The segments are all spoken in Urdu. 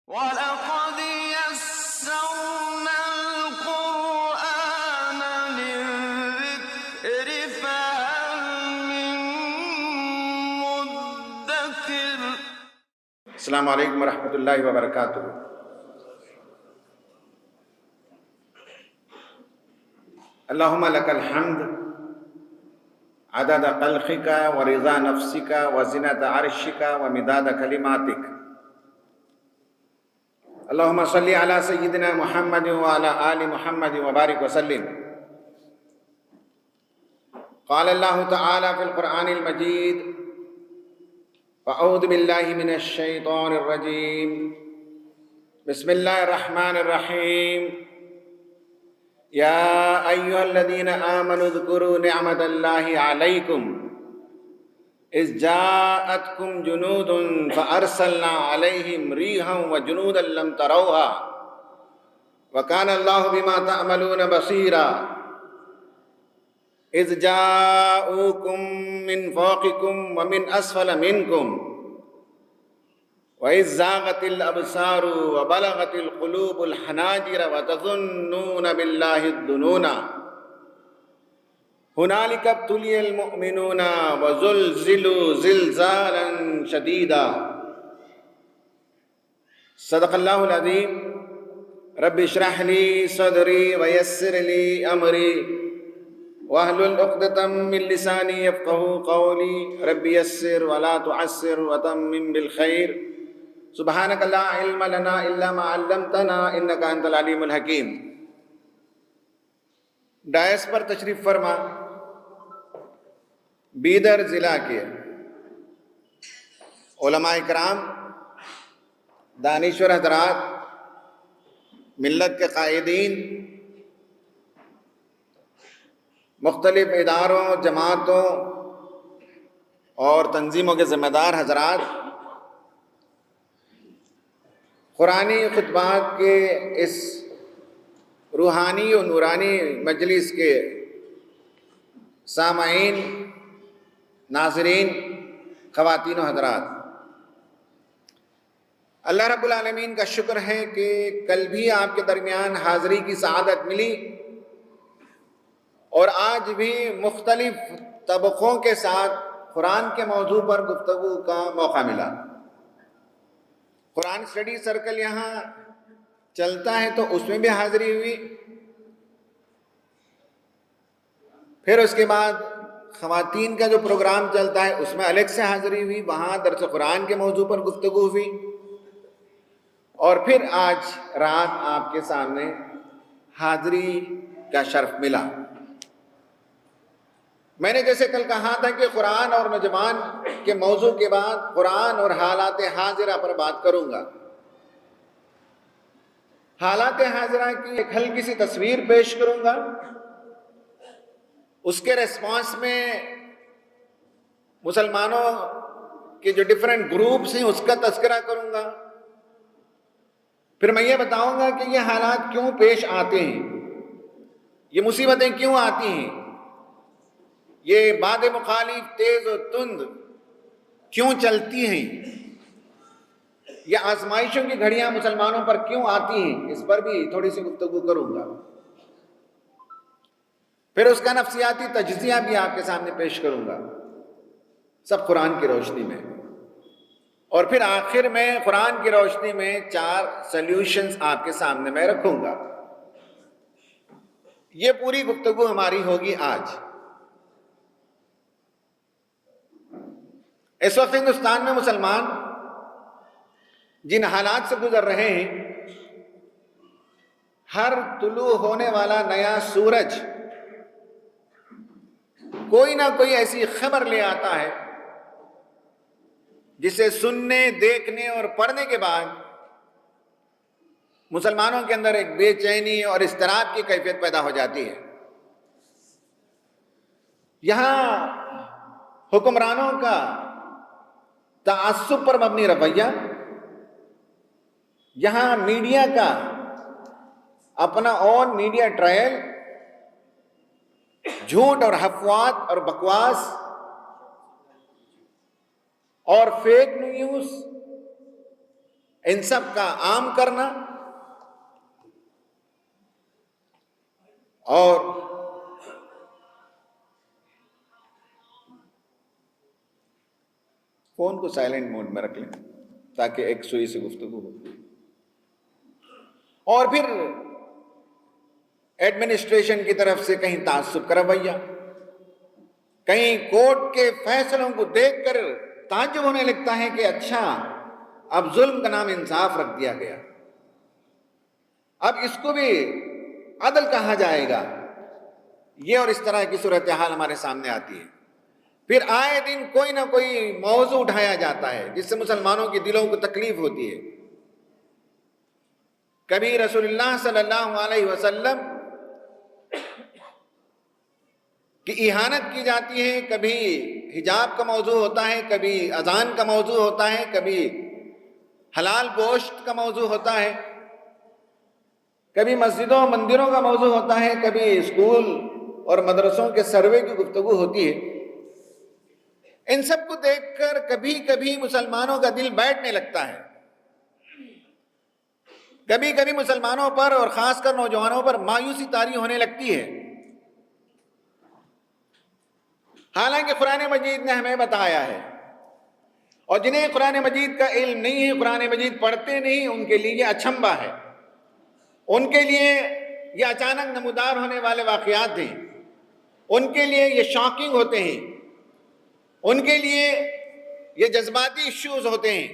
وَلَقَدْ يَسَّرْنَا الْقُرْآنَ لِلذِّكْرِ فَهَلْ مِن مُّدَّكِرٍ۔ السلام علیکم ورحمۃ اللہ وبرکاتہ۔ اللہم لک الحمد عدد خلقک ورضا نفسک وزنۃ عرشک ومداد کلماتک۔ اللہم صلی علی سیدنا محمد وعلی آل محمد وبارک وسلم۔ قال اللہ تعالی فی القرآن المجید فاعوذ باللہ من الشیطان الرجیم بسم اللہ الرحمن الرحیم۔ یا ایہا الذین آمنوا اذکروا نعمت اللہ علیکم اذ جاءتکم جنود فارسلنا علیہم ریحا وجنودا لم تروها وکان اللہ بما تعملون بصیرا۔ اذ جاءوکم من فوقکم ومن اسفل منکم وَإِذْ زَاغَتِ الْأَبْصَارُ وَبَلَغَتِ الْقُلُوبُ الْحَنَاجِرَ وَتَظُنُّونَ بِاللَّهِ الظُّنُونَ هُنَالِكَ ابْتُلِيَ الْمُؤْمِنُونَ وَزُلْزِلُوا زِلْزَالًا شَدِيدًا۔ صدق اللہ العظیم۔ رب اشرح لی صدری ویسر لی امری واحلل عقدۃ من لسانی یفقہوا قولی۔ رب یسر ولا تعسر وتمم بالخیر۔ سبحانک لا علم لنا الا ما علمتنا انک انت العلیم الحکیم۔ ڈائس پر تشریف فرما بیدر ضلع کے علماء کرام، دانشور حضرات، ملت کے قائدین، مختلف اداروں، جماعتوں اور تنظیموں کے ذمہ دار حضرات، قرآنی خطبات کے اس روحانی و نورانی مجلس کے سامعین، ناظرین، خواتین و حضرات، اللہ رب العالمین کا شکر ہے کہ کل بھی آپ کے درمیان حاضری کی سعادت ملی اور آج بھی مختلف طبقوں کے ساتھ قرآن کے موضوع پر گفتگو کا موقع ملا۔ قرآن اسٹڈی سرکل یہاں چلتا ہے تو اس میں بھی حاضری ہوئی، پھر اس کے بعد خواتین کا جو پروگرام چلتا ہے اس میں الگ سے حاضری ہوئی، وہاں درس قرآن کے موضوع پر گفتگو ہوئی، اور پھر آج رات آپ کے سامنے حاضری کا شرف ملا۔ میں نے جیسے کل کہا تھا کہ قرآن اور نوجوان کے موضوع کے بعد قرآن اور حالات حاضرہ پر بات کروں گا۔ حالات حاضرہ کی ایک ہلکی سی تصویر پیش کروں گا، اس کے ریسپانس میں مسلمانوں کے جو ڈیفرنٹ گروپس ہیں اس کا تذکرہ کروں گا، پھر میں یہ بتاؤں گا کہ یہ حالات کیوں پیش آتے ہیں، یہ مصیبتیں کیوں آتی ہیں، یہ باد مخالف تیز و تند کیوں چلتی ہیں، یہ آزمائشوں کی گھڑیاں مسلمانوں پر کیوں آتی ہیں، اس پر بھی تھوڑی سی گفتگو کروں گا۔ پھر اس کا نفسیاتی تجزیہ بھی آپ کے سامنے پیش کروں گا، سب قرآن کی روشنی میں، اور پھر آخر میں قرآن کی روشنی میں 4 سلیوشنز آپ کے سامنے میں رکھوں گا۔ یہ پوری گفتگو ہماری ہوگی آج۔ اس وقت ہندوستان میں مسلمان جن حالات سے گزر رہے ہیں، ہر طلوع ہونے والا نیا سورج کوئی نہ کوئی ایسی خبر لے آتا ہے جسے سننے، دیکھنے اور پڑھنے کے بعد مسلمانوں کے اندر ایک بے چینی اور اضطراب کی کیفیت پیدا ہو جاتی ہے۔ یہاں حکمرانوں کا تعصب پر مبنی رویہ، یہاں میڈیا کا اپنا اون میڈیا ٹرائل، جھوٹ اور افواہات اور بکواس اور فیک نیوز ان سب کا عام کرنا اور فون کو سائلنٹ موڈ میں رکھ لیں تاکہ ایک سوئی سے گفتگو ہو. اور پھر ایڈمنسٹریشن کی طرف سے کہیں تعصب کا رویہ، کہیں کورٹ کے فیصلوں کو دیکھ کر تعجب ہونے لگتا ہے کہ اچھا اب ظلم کا نام انصاف رکھ دیا گیا، اب اس کو بھی عدل کہا جائے گا. یہ اور اس طرح کی صورتحال ہمارے سامنے آتی ہے. پھر آئے دن کوئی نہ کوئی موضوع اٹھایا جاتا ہے جس سے مسلمانوں کے دلوں کو تکلیف ہوتی ہے. کبھی رسول اللہ صلی اللہ علیہ وسلم کی اہانت کی جاتی ہے، کبھی حجاب کا موضوع ہوتا ہے، کبھی اذان کا موضوع ہوتا ہے، کبھی حلال گوشت کا موضوع ہوتا ہے، کبھی مسجدوں مندروں کا موضوع ہوتا ہے، کبھی اسکول اور مدرسوں کے سروے کی گفتگو ہوتی ہے. ان سب کو دیکھ کر کبھی کبھی مسلمانوں کا دل بیٹھنے لگتا ہے، کبھی کبھی مسلمانوں پر اور خاص کر نوجوانوں پر مایوسی طاری ہونے لگتی ہے. حالانکہ قرآن مجید نے ہمیں بتایا ہے، اور جنہیں قرآن مجید کا علم نہیں ہے، قرآن مجید پڑھتے نہیں، ان کے لیے یہ اچنبھا ہے، ان کے لیے یہ اچانک نمودار ہونے والے واقعات ہیں، ان کے لیے یہ شاکنگ ہوتے ہیں، ان کے لیے یہ جذباتی ایشوز ہوتے ہیں.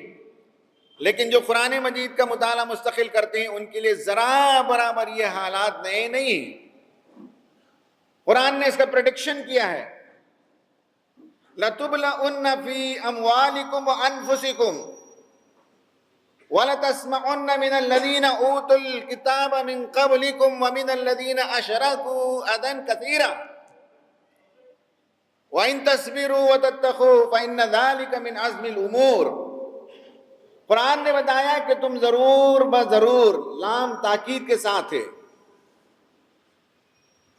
لیکن جو قرآن مجید کا مطالعہ مستقل کرتے ہیں ان کے لیے ذرا برابر یہ حالات نئے نہیں ہیں. قرآن نے اس کا پریڈکشن کیا ہے، لَتُبْلَؤُنَّ فِي أَمْوَالِكُمْ وَأَنفُسِكُمْ وَلَتَسْمَعُنَّ مِنَ الَّذِينَ أُوتُوا الْكِتَابَ مِنْ قَبْلِكُمْ وَمِنَ الَّذِينَ أَشْرَكُوا أَذًى كَثِيرًا وَإِن تَصْبِرُوا وَتَتَّقُوا فَإِنَّ ذَلِكَ مِنْ عَزْمِ الْأُمُورِ. قرآن نے بتایا کہ تم ضرور بضرور، لام تاکید کے ساتھ ہے،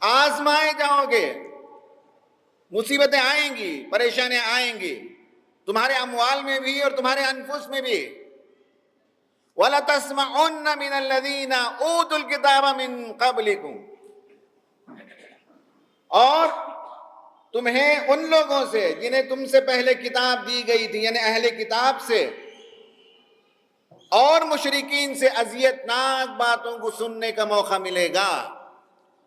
آزمائے جاؤ گے، مصیبتیں آئیں گی، پریشانیاں آئیں گی، تمہارے اموال میں بھی اور تمہارے انفس میں بھی. وَلَتَسْمَعُنَّ مِنَ الَّذِينَ أُوتُوا الْكِتَابَ مِنْ قَبْلِكُمْ، اور تمہیں ان لوگوں سے جنہیں تم سے پہلے کتاب دی گئی تھی، یعنی اہل کتاب سے اور مشرکین سے اذیت ناک باتوں کو سننے کا موقع ملے گا.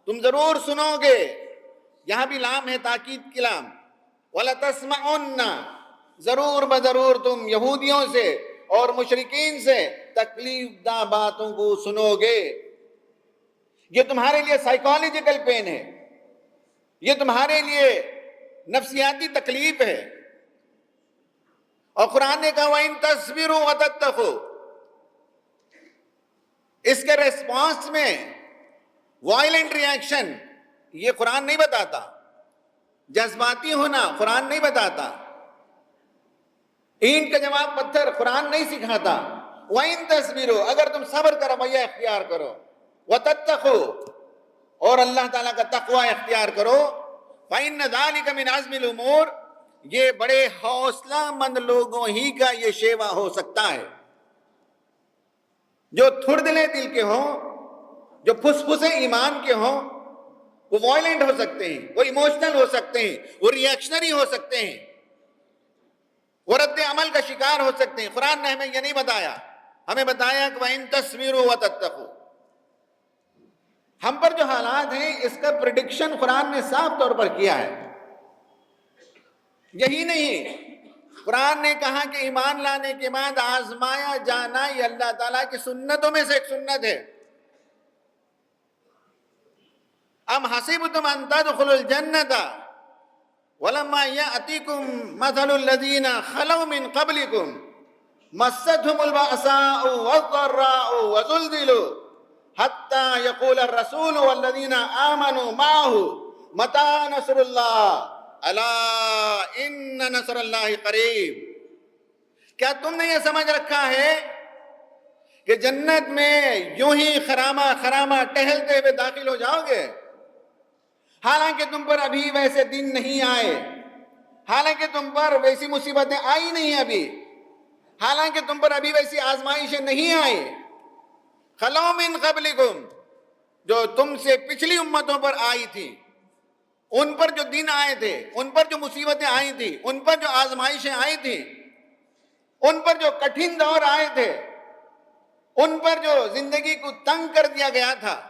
تم ضرور سنو گے، یہاں بھی لام ہے تاکید کی لام. وَلَتَسْمَعُنَّ، ضرور بضرور تم یہودیوں سے اور مشرکین سے تکلیف دہ باتوں کو سنو گے. یہ تمہارے لیے سائیکالوجیکل پین ہے، یہ تمہارے لیے نفسیاتی تکلیف ہے. اور قرآن نے کہا وَإِن تَصْبِرُوا وَتَتَّقُوا، اس کے ریسپانس میں وائلنٹ ریاکشن یہ قرآن نہیں بتاتا، جذباتی ہونا قرآن نہیں بتاتا، اینٹ کا جواب پتھر قرآن نہیں سکھاتا. وَإِن تَصْبِرُوا، اگر تم صبر کا رویہ اختیار کرو، وَتَتَّقُوا، اور اللہ تعالیٰ کا تقوی اختیار کرو، فَإِنَّ ذَلِكَ مِنْ عَزْمِ الْأُمُورِ، یہ بڑے حوصلہ مند لوگوں ہی کا یہ شیوا ہو سکتا ہے. جو تھردلے دل کے ہوں، جو پھسپھسے ایمان کے ہوں، وہ وائلنٹ ہو سکتے ہیں، وہ ایموشنل ہو سکتے ہیں، وہ ریئیکشنری ہو سکتے ہیں، وہ رد عمل کا شکار ہو سکتے ہیں. قرآن نے ہمیں یہ نہیں بتایا، ہمیں بتایا کہ وَإِن تَصْبِرُوا وَتَتَّقُوا. ہم پر جو حالات ہیں اس کا پریڈکشن قرآن نے صاف طور پر کیا ہے. یہی نہیں، قرآن نے کہا کہ ایمان لانے کے بعد آزمایا جانا یہ اللہ تعالیٰ کی سنتوں میں سے ایک سنت ہے. ام حسبتم ان تدخلوا الجنة ولما يأتكم مثل الذين خلوا من قبلكم مستهم البأساء والضراء وزلزلوا حتى يقول الرسول والذين آمنوا معه متى نصر الله الا ان نصر اللہ قریب. کیا تم نے یہ سمجھ رکھا ہے کہ جنت میں یوں ہی خرامہ خرامہ ٹہلتے ہوئے داخل ہو جاؤ گے، حالانکہ تم پر ابھی ویسے دن نہیں آئے، حالانکہ تم پر ویسی مصیبتیں آئی نہیں ابھی، حالانکہ تم پر ابھی ویسی آزمائشیں نہیں آئی. خلو من قبلکم، جو تم سے پچھلی امتوں پر آئی تھی، ان پر جو دن آئے تھے، ان پر جو مصیبتیں آئی تھی، ان پر جو آزمائشیں آئی تھی، ان پر جو کٹھن دور آئے تھے، ان پر جو زندگی کو تنگ کر دیا گیا تھا،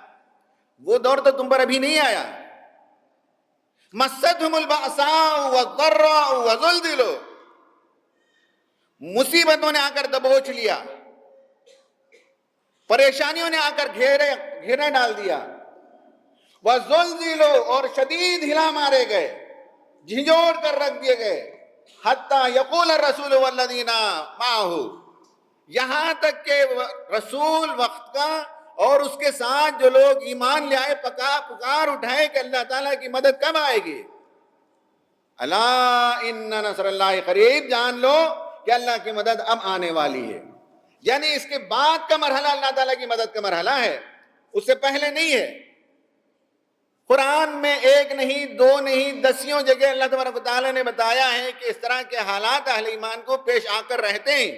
وہ دور تو تم پر ابھی نہیں آیا. مستہم البأساء والضراء وزلزلوا، مصیبتوں نے آ کر دبوچ لیا، پریشانیوں نے آ کر گھیرا ڈال دیا. وزلزلوا، اور شدید ہلا مارے گئے، جھنجھوڑ کر رکھ دیے گئے. حتیٰ یقول الرسول والذین معہ، یہاں تک کہ رسول وقت کا اور اس کے ساتھ جو لوگ ایمان لے آئے پکار اٹھائے کہ اللہ تعالیٰ کی مدد کب آئے گی. الا ان نصر اللہ قریب، جان لو کہ اللہ کی مدد اب آنے والی ہے. یعنی اس کے بعد کا مرحلہ اللہ تعالیٰ کی مدد کا مرحلہ ہے، اس سے پہلے نہیں ہے. قرآن میں ایک نہیں، دو نہیں، دسیوں جگہ اللہ تبارک و تعالیٰ نے بتایا ہے کہ اس طرح کے حالات اہل ایمان کو پیش آ کر رہتے ہیں.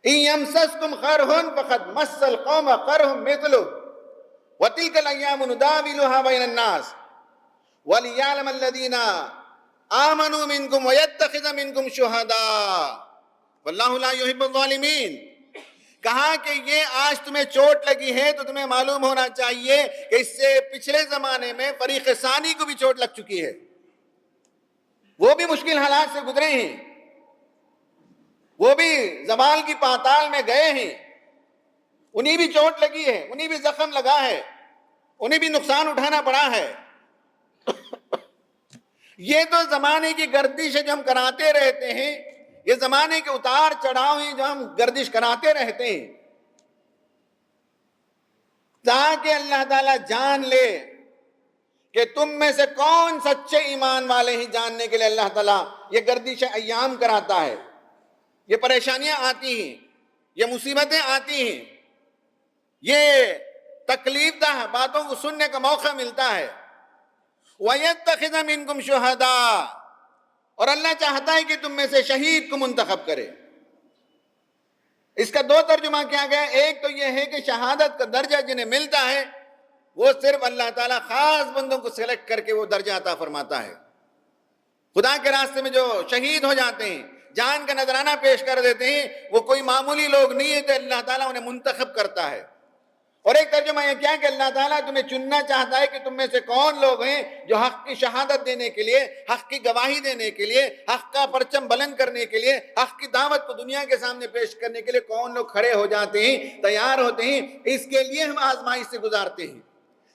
إِن يَمْسَسْكُمْ قَرْحٌ فَقَدْ مَسَّ الْقَوْمَ قَرْحٌ مِثْلُهُ وَتِلْكَ الْأَيَّامُ نُدَاوِلُهَا بَيْنَ النَّاسِ وَلِيَعْلَمَ الَّذِينَ آمَنُوا مِنْكُمْ وَيَتَّخِذَ مِنْكُمْ شُهَدَاءَ وَاللَّهُ لَا يُحِبُّ الظَّالِمِينَ. کہا کہ یہ آج تمہیں چوٹ لگی ہے تو تمہیں معلوم ہونا چاہیے کہ اس سے پچھلے زمانے میں فریق ثانی کو بھی چوٹ لگ چکی ہے، وہ بھی مشکل حالات سے گزرے ہیں، وہ بھی زوال کی پاتال میں گئے ہیں، انہیں بھی چوٹ لگی ہے، انہیں بھی زخم لگا ہے، انہیں بھی نقصان اٹھانا پڑا ہے. یہ تو زمانے کی گردش ہے جو ہم کراتے رہتے ہیں، یہ زمانے کے اتار چڑھاؤ ہیں جو ہم گردش کراتے رہتے ہیں، تاکہ اللہ تعالیٰ جان لے کہ تم میں سے کون سچے ایمان والے ہیں. جاننے کے لیے اللہ تعالیٰ یہ گردش ایام کراتا ہے، یہ پریشانیاں آتی ہیں، یہ مصیبتیں آتی ہیں، یہ تکلیف دہ باتوں کو سننے کا موقع ملتا ہے. وَيَتَّخِذَ مِنْكُمْ شُهَدَاءَ، اور اللہ چاہتا ہے کہ تم میں سے شہید کو منتخب کرے. اس کا دو ترجمہ کیا گیا. ایک تو یہ ہے کہ شہادت کا درجہ جنہیں ملتا ہے وہ صرف اللہ تعالیٰ خاص بندوں کو سلیکٹ کر کے وہ درجہ عطا فرماتا ہے. خدا کے راستے میں جو شہید ہو جاتے ہیں، جان کا نذرانہ پیش کر دیتے ہیں، وہ کوئی معمولی لوگ نہیں ہے، تو اللہ تعالیٰ انہیں منتخب کرتا ہے. اور ایک ترجمہ یہ کیا کہ اللہ تعالیٰ تمہیں چننا چاہتا ہے کہ تم میں سے کون لوگ ہیں جو حق کی شہادت دینے کے لیے، حق کی گواہی دینے کے لیے، حق کا پرچم بلند کرنے کے لیے، حق کی دعوت کو دنیا کے سامنے پیش کرنے کے لیے کون لوگ کھڑے ہو جاتے ہیں، تیار ہوتے ہیں. اس کے لیے ہم آزمائش سے گزارتے ہیں.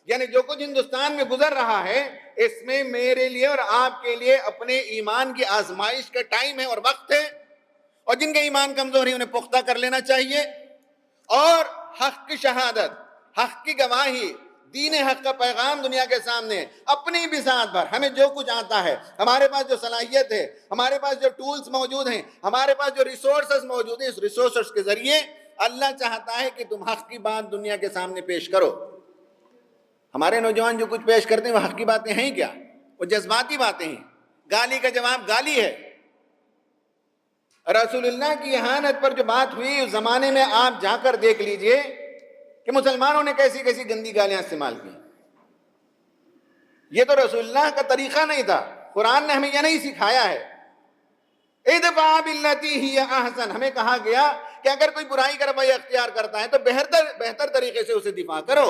یعنی جو کچھ ہندوستان میں گزر رہا ہے، اس میں میرے لیے اور آپ کے لیے اپنے ایمان کی آزمائش کا ٹائم ہے اور وقت ہے. اور جن کا ایمان کمزور ہے انہیں پختہ کر لینا چاہیے، اور حق کی شہادت، حق کی گواہی، دین حق کا پیغام دنیا کے سامنے اپنی بساط پر ہمیں جو کچھ آتا ہے، ہمارے پاس جو صلاحیت ہے، ہمارے پاس جو ٹولز موجود ہیں، ہمارے پاس جو ریسورسز موجود ہیں، اس ریسورسز کے ذریعے اللہ چاہتا ہے کہ تم حق کی بات دنیا کے سامنے پیش کرو. ہمارے نوجوان جو کچھ پیش کرتے ہیں وہ حق کی باتیں ہیں کیا؟ وہ جذباتی باتیں ہیں. گالی کا جواب گالی ہے. رسول اللہ کی اہانت پر جو بات ہوئی اس زمانے میں آپ جا کر دیکھ لیجئے کہ مسلمانوں نے کیسی کیسی گندی گالیاں استعمال کی. یہ تو رسول اللہ کا طریقہ نہیں تھا. قرآن نے ہمیں یہ نہیں سکھایا ہے. ادفع باللتی ہی احسن، ہمیں کہا گیا کہ اگر کوئی برائی کا رویہ اختیار کرتا ہے تو بہتر طریقے سے اسے دفاع کرو.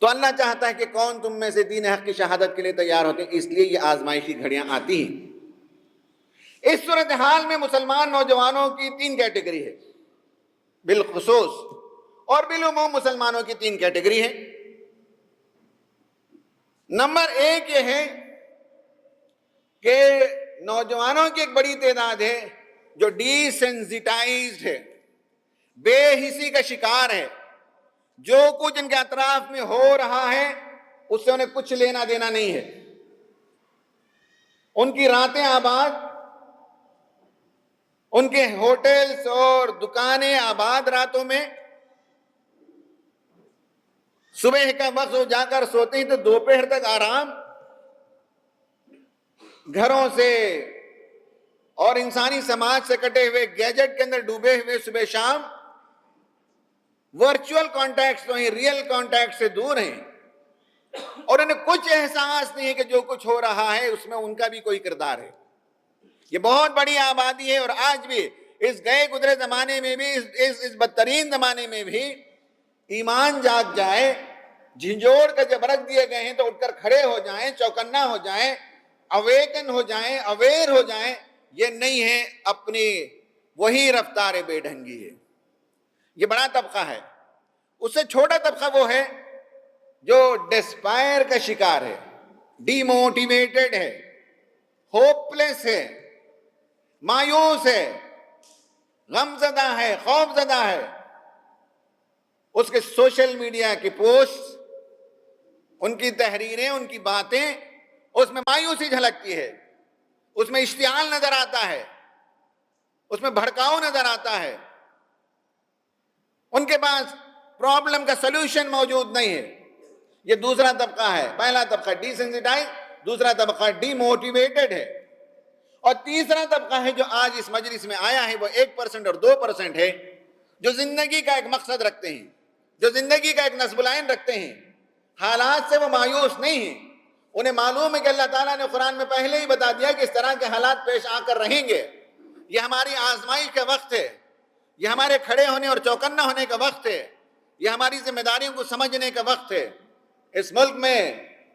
تو اللہ چاہتا ہے کہ کون تم میں سے دین حق کی شہادت کے لیے تیار ہوتے ہیں. اس لیے یہ آزمائشی گھڑیاں آتی ہیں. اس صورتحال میں مسلمان نوجوانوں کی 3 کیٹیگری ہے بالخصوص، اور بالعموم مسلمانوں کی 3 کیٹیگری ہے. نمبر 1 یہ ہے کہ نوجوانوں کی ایک بڑی تعداد ہے جو ڈی سینسیٹائزڈ ہے، بے حسی کا شکار ہے. جو کچھ ان کے اطراف میں ہو رہا ہے اس سے انہیں کچھ لینا دینا نہیں ہے. ان کی راتیں آباد، ان کے ہوٹلز اور دکانیں آباد راتوں میں. صبح کا وقت ہو جا کر سوتے ہیں تو دوپہر تک آرام. گھروں سے اور انسانی سماج سے کٹے ہوئے، گیجٹ کے اندر ڈوبے ہوئے، صبح شام ورچوئل کانٹیکٹ تو ہیں، ریئل کانٹیکٹ سے دور ہیں، اور انہیں کچھ احساس نہیں ہے کہ جو کچھ ہو رہا ہے اس میں ان کا بھی کوئی کردار ہے۔ یہ بہت بڑی آبادی ہے، اور آج بھی اس گئے گزرے زمانے میں بھی، اس بدترین زمانے میں بھی ایمان جاگ جائے، جھنجھوڑ کے جب رکھ دیے گئے ہیں تو اٹھ کر کھڑے ہو جائیں، چوکنا ہو جائیں، اویکن ہو جائیں، اویئر ہو جائیں، یہ نہیں ہے، اپنی وہی رفتار بے ڈھنگی ہے۔ یہ بڑا طبقہ ہے۔ اس سے چھوٹا طبقہ وہ ہے جو ڈسپائر کا شکار ہے، ڈی موٹیویٹڈ ہے، ہوپلیس ہے، مایوس ہے، غم زدہ ہے، خوف زدہ ہے۔ اس کے سوشل میڈیا کی پوسٹ، ان کی تحریریں، ان کی باتیں، اس میں مایوسی جھلکتی ہے، اس میں اشتعال نظر آتا ہے، اس میں بھڑکاؤ نظر آتا ہے۔ ان کے پاس پرابلم کا سلوشن موجود نہیں ہے۔ یہ دوسرا طبقہ ہے۔ پہلا طبقہ ڈی سینسیٹائز، دوسرا طبقہ ڈی موٹیویٹڈ ہے، اور تیسرا طبقہ ہے جو آج اس مجلس میں آیا ہے، وہ 1% اور 2% ہے، جو زندگی کا ایک مقصد رکھتے ہیں، جو زندگی کا ایک نصب العین رکھتے ہیں، حالات سے وہ مایوس نہیں ہیں۔ انہیں معلوم ہے کہ اللہ تعالیٰ نے قرآن میں پہلے ہی بتا دیا کہ اس طرح کے حالات پیش آ کر رہیں گے، یہ ہماری آزمائش کا وقت ہے، یہ ہمارے کھڑے ہونے اور چوکنا ہونے کا وقت ہے، یہ ہماری ذمہ داریوں کو سمجھنے کا وقت ہے۔ اس ملک میں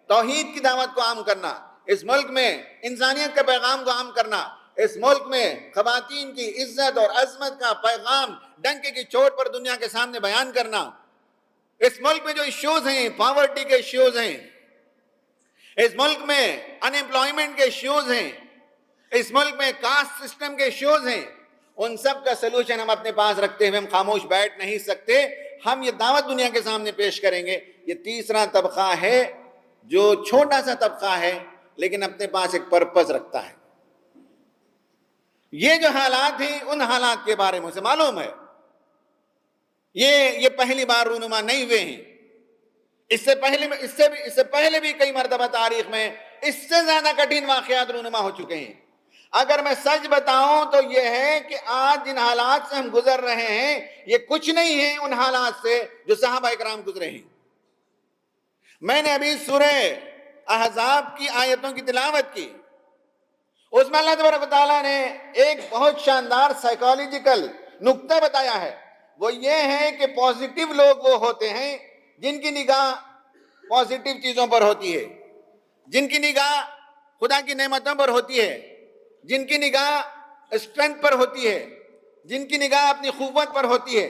توحید کی دعوت کو عام کرنا، اس ملک میں انسانیت کے پیغام کو عام کرنا، اس ملک میں خواتین کی عزت اور عظمت کا پیغام ڈنکے کی چوٹ پر دنیا کے سامنے بیان کرنا، اس ملک میں جو ایشوز ہیں، پاورٹی کے ایشوز ہیں، اس ملک میں ان ایمپلائمنٹ کے ایشوز ہیں، اس ملک میں کاسٹ سسٹم کے ایشوز ہیں، ان سب کا سلوشن ہم اپنے پاس رکھتے ہوئے ہم خاموش بیٹھ نہیں سکتے۔ ہم یہ دعوت دنیا کے سامنے پیش کریں گے۔ یہ تیسرا طبقہ ہے جو چھوٹا سا طبقہ ہے لیکن اپنے پاس ایک پرپس رکھتا ہے۔ یہ جو حالات ہیں ان حالات کے بارے میں اسے معلوم ہے، یہ پہلی بار رونما نہیں ہوئے ہیں، اس سے پہلے بھی کئی مرتبہ تاریخ میں اس سے زیادہ کٹھن واقعات رونما ہو چکے ہیں۔ اگر میں سچ بتاؤں تو یہ ہے کہ آج جن حالات سے ہم گزر رہے ہیں یہ کچھ نہیں ہے ان حالات سے جو صحابہ اکرام گزرے ہیں۔ میں نے ابھی سورہ احزاب کی آیتوں کی تلاوت کی، اس میں اللہ تبارک و تعالیٰ نے ایک بہت شاندار سائیکالوجیکل نکتہ بتایا ہے۔ وہ یہ ہے کہ پازیٹیو لوگ وہ ہوتے ہیں جن کی نگاہ پازیٹیو چیزوں پر ہوتی ہے، جن کی نگاہ خدا کی نعمتوں پر ہوتی ہے، جن کی نگاہ اسٹرینتھ پر ہوتی ہے، جن کی نگاہ اپنی قوت پر ہوتی ہے،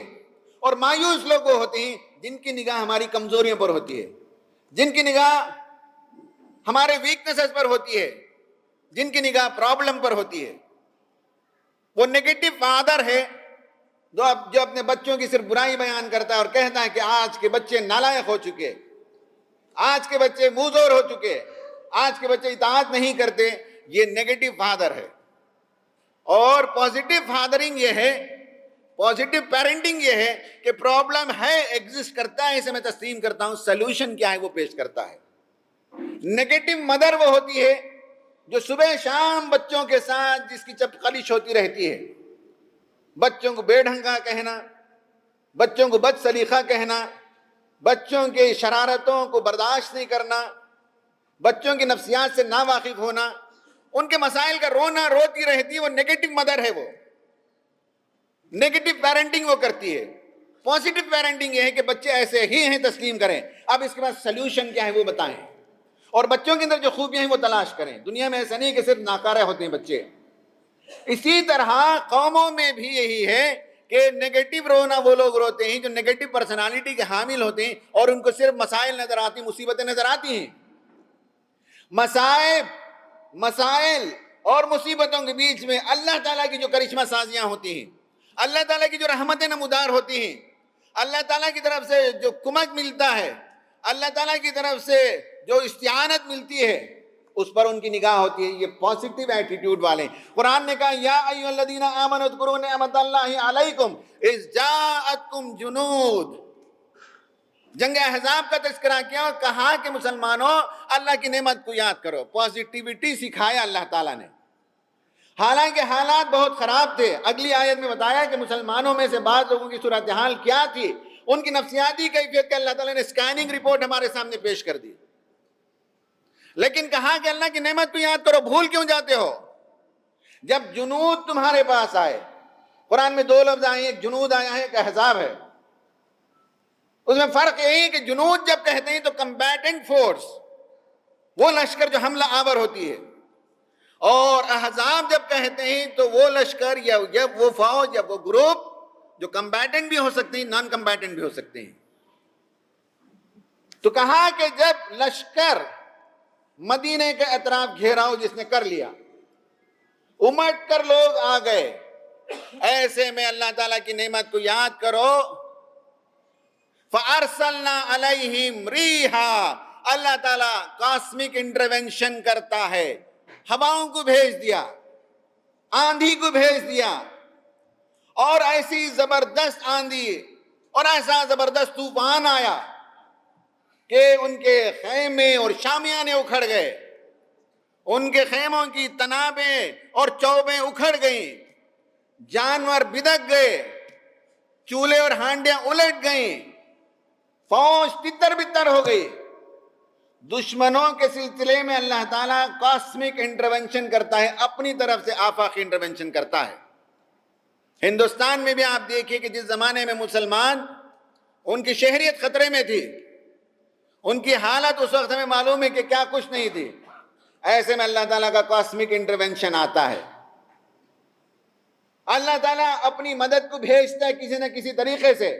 اور مایوس لوگ وہ ہوتے ہیں جن کی نگاہ ہماری کمزوریوں پر ہوتی ہے، جن کی نگاہ ہمارے ویکنسز پر ہوتی ہے، جن کی نگاہ پرابلم پر ہوتی ہے۔ وہ نیگیٹو فادر ہے جو اپنے بچوں کی صرف برائی بیان کرتا ہے اور کہتا ہے کہ آج کے بچے نالائق ہو چکے، آج کے بچے موذور ہو چکے، آج کے بچے اطاعت نہیں کرتے۔ یہ نیگیٹو فادر ہے۔ اور پازیٹیو فادرنگ یہ ہے، پازیٹیو پیرنٹنگ یہ ہے کہ پرابلم ہے، ایگزسٹ کرتا ہے، اسے میں تسلیم کرتا ہوں، سلوشن کیا ہے وہ پیش کرتا ہے۔ نیگیٹو مدر وہ ہوتی ہے جو صبح شام بچوں کے ساتھ جس کی چپقلش ہوتی رہتی ہے، بچوں کو بے ڈھنگا کہنا، بچوں کو بد سلیقہ کہنا، بچوں کی شرارتوں کو برداشت نہیں کرنا، بچوں کی نفسیات سے ناواقف ہونا، ان کے مسائل کا رونا روتی رہتی ہے۔ وہ نیگیٹو مدر ہے، وہ نیگیٹو پیرنٹنگ وہ کرتی ہے۔ پازیٹیو پیرنٹنگ یہ ہے کہ بچے ایسے ہی ہیں، تسلیم کریں، اب اس کے بعد سلوشن کیا ہے وہ بتائیں، اور بچوں کے اندر جو خوبیاں ہیں وہ تلاش کریں۔ دنیا میں ایسا نہیں کہ صرف ناکارہ ہوتے ہیں بچے۔ اسی طرح قوموں میں بھی یہی ہے کہ نیگیٹو رونا وہ لوگ روتے ہیں جو نیگیٹو پرسنالٹی کے حامل ہوتے ہیں، اور ان کو صرف مسائل نظر آتی، مصیبتیں نظر آتی ہیں۔ مسائل اور مصیبتوں کے بیچ میں اللہ تعالیٰ کی جو کرشمہ سازیاں ہوتی ہیں، اللہ تعالیٰ کی جو رحمتیں نمودار ہوتی ہیں، اللہ تعالیٰ کی طرف سے جو کمک ملتا ہے، اللہ تعالیٰ کی طرف سے جو استعانت ملتی ہے، اس پر ان کی نگاہ ہوتی ہے۔ یہ پازیٹیو ایٹیٹیوڈ والے۔ قرآن نے کہا یا ایھا الذین آمنوا اذکروا نعمت اللہ علیکم اذ جاءتکم جنود۔ جنگ احزاب کا تذکرہ کیا اور کہا کہ مسلمانوں اللہ کی نعمت کو یاد کرو، پازیٹیوٹی سکھایا اللہ تعالیٰ نے۔ حالانکہ حالات بہت خراب تھے. اگلی آیت میں بتایا کہ مسلمانوں میں سے بعض لوگوں کی صورتحال کیا تھی, ان کی نفسیاتی کیفیت کا اللہ تعالیٰ نے اسکیننگ رپورٹ ہمارے سامنے پیش کر دی. لیکن کہا کہ اللہ کی نعمت کو یاد کرو, بھول کیوں جاتے ہو؟ جب جنود تمہارے پاس آئے, قرآن میں 2 لفظ آئے ہیں, ایک جنود آیا ہے, ایک احزاب ہے. اس میں فرق یہی ہے کہ جنود جب کہتے ہیں تو کمبیٹنٹ فورس, وہ لشکر جو حملہ آور ہوتی ہے, اور احزاب جب کہتے ہیں تو وہ لشکر یا وہ فوج یا وہ گروپ جو کمبیٹنٹ بھی ہو سکتے ہیں, نان کمبیٹنٹ بھی ہو سکتے ہیں. تو کہا کہ جب لشکر مدینے کے اطراف گھیراؤ جس نے کر لیا, امٹ کر لوگ آ گئے, ایسے میں اللہ تعالیٰ کی نعمت کو یاد کرو. فَأَرْسَلْنَا عَلَيْهِمْ رِيحًا, اللہ تعالیٰ کاسمک انٹروینشن کرتا ہے, ہواؤں کو بھیج دیا, آندھی کو بھیج دیا, اور ایسی زبردست آندھی اور ایسا زبردست طوفان آیا کہ ان کے خیمے اور شامیانے اکھڑ گئے, ان کے خیموں کی تنابیں اور چوبیں اکھڑ گئیں, جانور بدک گئے, چولہے اور ہانڈیاں الٹ گئیں, فوج تتر بتر ہو گئی. دشمنوں کے سلسلے میں اللہ تعالیٰ کاسمک انٹروینشن کرتا ہے, اپنی طرف سے آفاقی انٹروینشن کرتا ہے. ہندوستان میں بھی آپ دیکھیے کہ جس زمانے میں مسلمان, ان کی شہریت خطرے میں تھی, ان کی حالت اس وقت ہمیں معلوم ہے کہ کیا کچھ نہیں تھی, ایسے میں اللہ تعالیٰ کا کاسمک انٹروینشن آتا ہے. اللہ تعالیٰ اپنی مدد کو بھیجتا ہے کسی نہ کسی طریقے سے,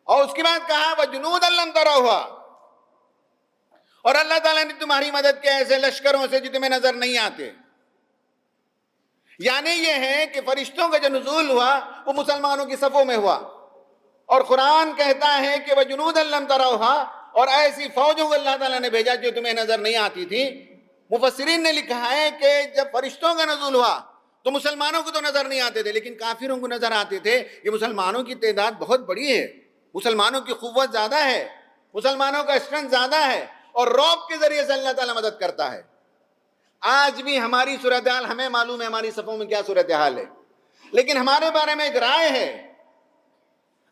اور اس کے بعد کہا وَجُنُودًا لَمْ تَرَوْهَا, اور اللہ تعالیٰ نے تمہاری مدد کے ایسے لشکروں سے جو تمہیں نظر نہیں آتے. یعنی یہ ہے کہ فرشتوں کا جو نزول ہوا وہ مسلمانوں کی صفوں میں ہوا, اور قرآن کہتا ہے کہ وَجُنُودًا لَمْ تَرَوْهَا, اور ایسی فوجوں کو اللہ تعالیٰ نے بھیجا جو تمہیں نظر نہیں آتی تھی. مفسرین نے لکھا ہے کہ جب فرشتوں کا نزول ہوا تو مسلمانوں کو تو نظر نہیں آتے تھے, لیکن کافروں کو نظر آتے تھے. یہ مسلمانوں کی تعداد بہت بڑی ہے, مسلمانوں کی قوت زیادہ ہے, مسلمانوں کا اسٹرینتھ زیادہ ہے, اور رعب کے ذریعے سے اللہ تعالیٰ مدد کرتا ہے. آج بھی ہماری صورتحال ہمیں معلوم ہے, ہماری صفوں میں کیا صورتحال ہے, لیکن ہمارے بارے میں ایک رائے ہے,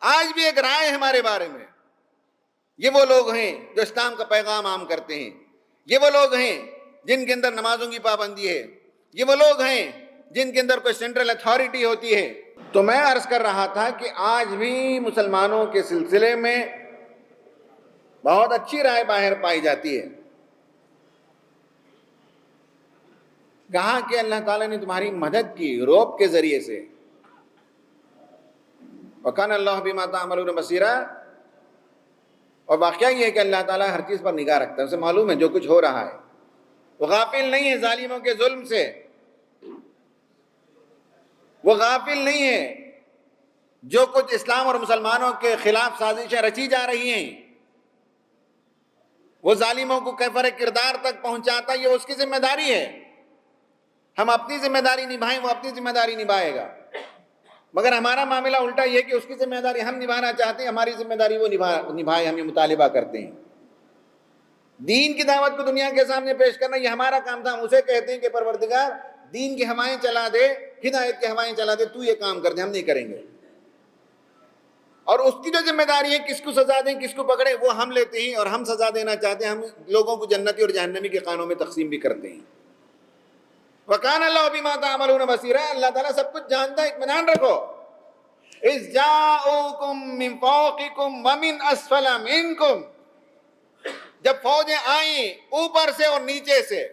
آج بھی ایک رائے ہے ہمارے بارے میں. یہ وہ لوگ ہیں جو اسلام کا پیغام عام کرتے ہیں, یہ وہ لوگ ہیں جن کے اندر نمازوں کی پابندی ہے, یہ وہ لوگ ہیں جن کے اندر کوئی سینٹرل اتھارٹی ہوتی ہے. تو میں عرض کر رہا تھا کہ آج بھی مسلمانوں کے سلسلے میں بہت اچھی رائے باہر پائی جاتی ہے. کہا کہ اللہ تعالیٰ نے تمہاری مدد کی روب کے ذریعے سے. وَكَانَ اللَّهُ بِمَا تَعْمَلُونَ بَصِيرًا, اور واقعہ یہ ہے کہ اللہ تعالیٰ ہر چیز پر نگاہ رکھتا ہے, اسے معلوم ہے جو کچھ ہو رہا ہے, وہ غافل نہیں ہے ظالموں کے ظلم سے, وہ غافل نہیں ہے جو کچھ اسلام اور مسلمانوں کے خلاف سازشیں رچی جا رہی ہیں, وہ ظالموں کو کیفر کردار تک پہنچاتا, یہ اس کی ذمہ داری ہے. ہم اپنی ذمہ داری نبھائیں, وہ اپنی ذمہ داری نبھائے گا, مگر ہمارا معاملہ الٹا یہ کہ اس کی ذمہ داری ہم نبھانا چاہتے ہیں, ہماری ذمہ داری وہ نبھائے, ہم یہ مطالبہ کرتے ہیں. دین کی دعوت کو دنیا کے سامنے پیش کرنا یہ ہمارا کام تھا. ہم اسے کہتے ہیں کہ پروردگار دین کی ہوائیں چلا دے, ہدایت کی ہوائیں چلا دے, تو یہ کام کر دے, ہم نہیں کریں گے. اور اس کی جو ذمہ داری ہے کس کو سزا دیں کس کو پکڑے وہ ہم لیتے ہیں, اور ہم سزا دینا چاہتے ہیں, ہم لوگوں کو جنتی اور جہنمی کے خانوں میں تقسیم بھی کرتے ہیں. وَكَانَ اللَّهُ بِمَا تَعْمَلُونَ بَصِيرًا, اللہ تعالیٰ سب کچھ جانتا ہے, اطمینان رکھو. اِذْ جَاءُوكُم مِّن فَوْقِكُمْ وَمِنْ أَسْفَلَ مِنْكُمْ, جب فوجیں آئیں اوپر سے اور نیچے سے,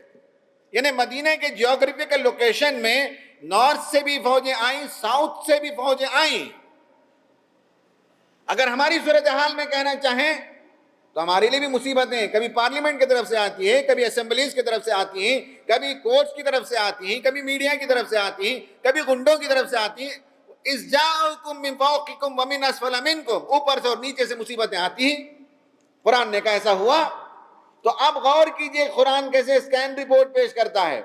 یعنی مدینہ کے جیوگرافیکل لوکیشن میں نارتھ سے بھی فوجیں آئیں, ساؤتھ سے بھی فوجیں آئیں. اگر ہماری صورتحال میں کہنا چاہیں تو ہمارے لیے بھی مصیبتیں کبھی پارلیمنٹ کی طرف سے آتی ہیں, کبھی اسمبلیز کی طرف سے آتی ہیں, کبھی کورٹس کی طرف سے آتی ہیں, کبھی میڈیا کی طرف سے آتی ہیں, کبھی گنڈوں کی طرف سے آتی ہیں. اِذْ جَاءُوكُم مِّن فَوْقِكُمْ وَمِنْ أَسْفَلَ مِنْكُمْ, اوپر سے اور نیچے سے مصیبتیں آتی ہیں. قرآن نے کہا ایسا ہوا. تو اب غور کیجئے قرآن کیسے اسکین رپورٹ پیش کرتا ہے.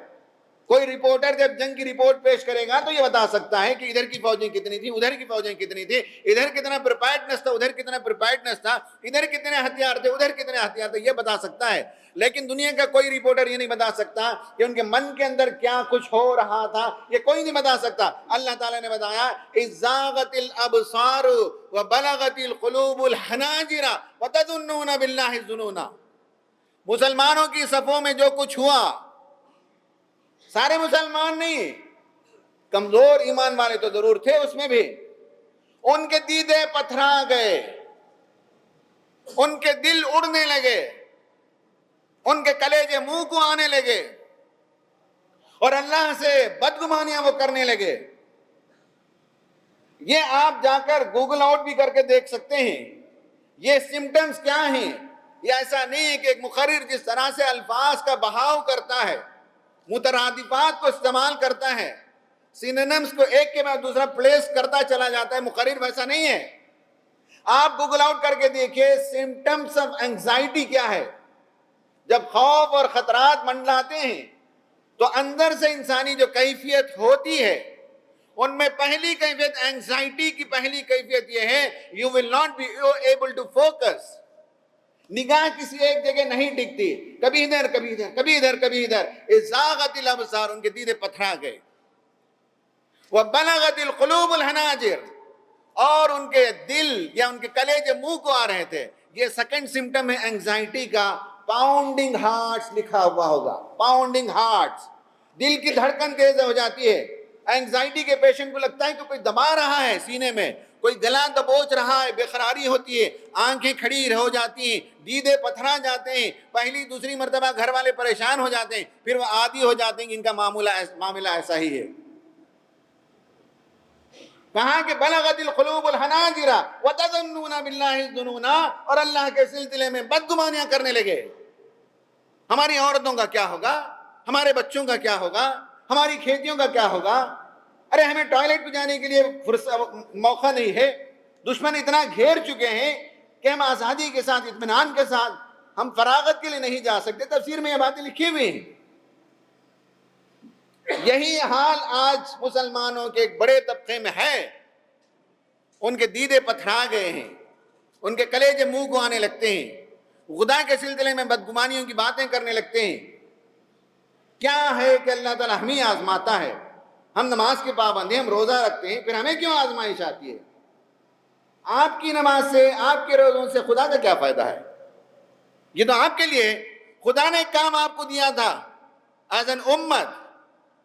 کوئی رپورٹر جب جنگ کی رپورٹ پیش کرے گا تو یہ بتا سکتا ہے کہ ادھر کی فوجیں کتنی تھی، ادھر کی فوجیں کتنی تھی، ادھر کتنا پریپیئرڈنس تھا، ادھر کتنا پریپیئرڈنس تھا، ادھر کتنے ہتھیار تھے، ادھر کتنے ہتھیار تھے، یہ بتا سکتا ہے۔ لیکن دنیا کا کوئی رپورٹر یہ نہیں بتا سکتا کہ ان کے من کے اندر کیا کچھ ہو رہا تھا، یہ کوئی نہیں بتا سکتا۔ اللہ تعالیٰ نے بتایا اذ زاغت الابصار وبلغت القلوب الحناجر وتظنون باللہ الظنونا۔ مسلمانوں کی صفوں میں جو کچھ ہوا، سارے مسلمان نہیں، کمزور ایمان والے تو ضرور تھے اس میں بھی، ان کے دیدے پتھرا گئے، ان کے دل اڑنے لگے، ان کے کلیجے منہ کو آنے لگے، اور اللہ سے بدگمانیاں وہ کرنے لگے۔ یہ آپ جا کر گوگل آؤٹ بھی کر کے دیکھ سکتے ہیں، یہ سمٹمز کیا ہیں۔ یہ ایسا نہیں ہے کہ ایک مقرر جس طرح سے الفاظ کا بہاؤ کرتا ہے، مترادفات کو استعمال کرتا ہے، سینونیمز کو ایک کے بعد دوسرا پلیس کرتا چلا جاتا ہے، مقرر ویسا نہیں ہے۔ آپ گوگل آؤٹ کر کے دیکھیے سمٹمز آف اینگزائٹی کیا ہے۔ جب خوف اور خطرات منڈلاتے ہیں تو اندر سے انسانی جو کیفیت ہوتی ہے، ان میں پہلی کیفیت اینگزائٹی کی پہلی کیفیت یہ ہے you will not be able to focus۔ نگاہ کسی ایک جگہ نہیں ٹکتی، کبھی ادھر کبھی ادھر، کبھی ادھر کبھی ادھر۔ ازاغت الابصار، ان کے دیدے پتھرا گئے، وبلغت القلوب الحناجر، اور ان کے دل یا ان کے کلیجے منہ کو آ رہے تھے۔ یہ سیکنڈ سمٹم ہے اینگزائٹی کا، پاؤنڈنگ ہارٹس لکھا ہوا ہوگا، پاؤنڈنگ ہارٹس، دل کی دھڑکن تیز ہو جاتی ہے۔ اینگزائٹی کے پیشنٹ کو لگتا ہے کہ کوئی دبا رہا ہے سینے میں، کوئی گلا دبوچ رہا ہے، بے قراری ہوتی ہے، آنکھیں کھڑی ہو جاتی ہیں، دیدے پتھرا جاتے ہیں، پہلی دوسری مرتبہ گھر والے پریشان ہو جاتے ہیں، پھر وہ عادی ہو جاتے ہیں کہ ان کا معاملہ ایسا ہی ہے۔ کہاں کہ بلغت القلوب الحناجر وتظنون باللہ الظنون، اور اللہ کے سلسلے میں بدگمانیاں کرنے لگے۔ ہماری عورتوں کا کیا ہوگا، ہمارے بچوں کا کیا ہوگا، ہماری کھیتیوں کا کیا ہوگا، ارے ہمیں ٹوائلٹ پہ جانے کے لیے موقع نہیں ہے، دشمن اتنا گھیر چکے ہیں کہ ہم آزادی کے ساتھ، اطمینان کے ساتھ ہم فراغت کے لیے نہیں جا سکتے۔ تفسیر میں یہ باتیں لکھی ہوئی ہیں۔ یہی حال آج مسلمانوں کے ایک بڑے طبقے میں ہے، ان کے دیدے پتھرا گئے ہیں، ان کے کلیجے منہ کو آنے لگتے ہیں، خدا کے سلسلے میں بدگمانیوں کی باتیں کرنے لگتے ہیں۔ کیا ہے کہ اللہ تعالیٰ ہمیں آزماتا ہے، ہم نماز کے پابند ہیں، ہم روزہ رکھتے ہیں، پھر ہمیں کیوں آزمائش آتی ہے؟ آپ کی نماز سے، آپ کے روزوں سے خدا کا کیا فائدہ ہے؟ یہ تو آپ کے لیے خدا نے ایک کام آپ کو دیا تھا، ایز این امت،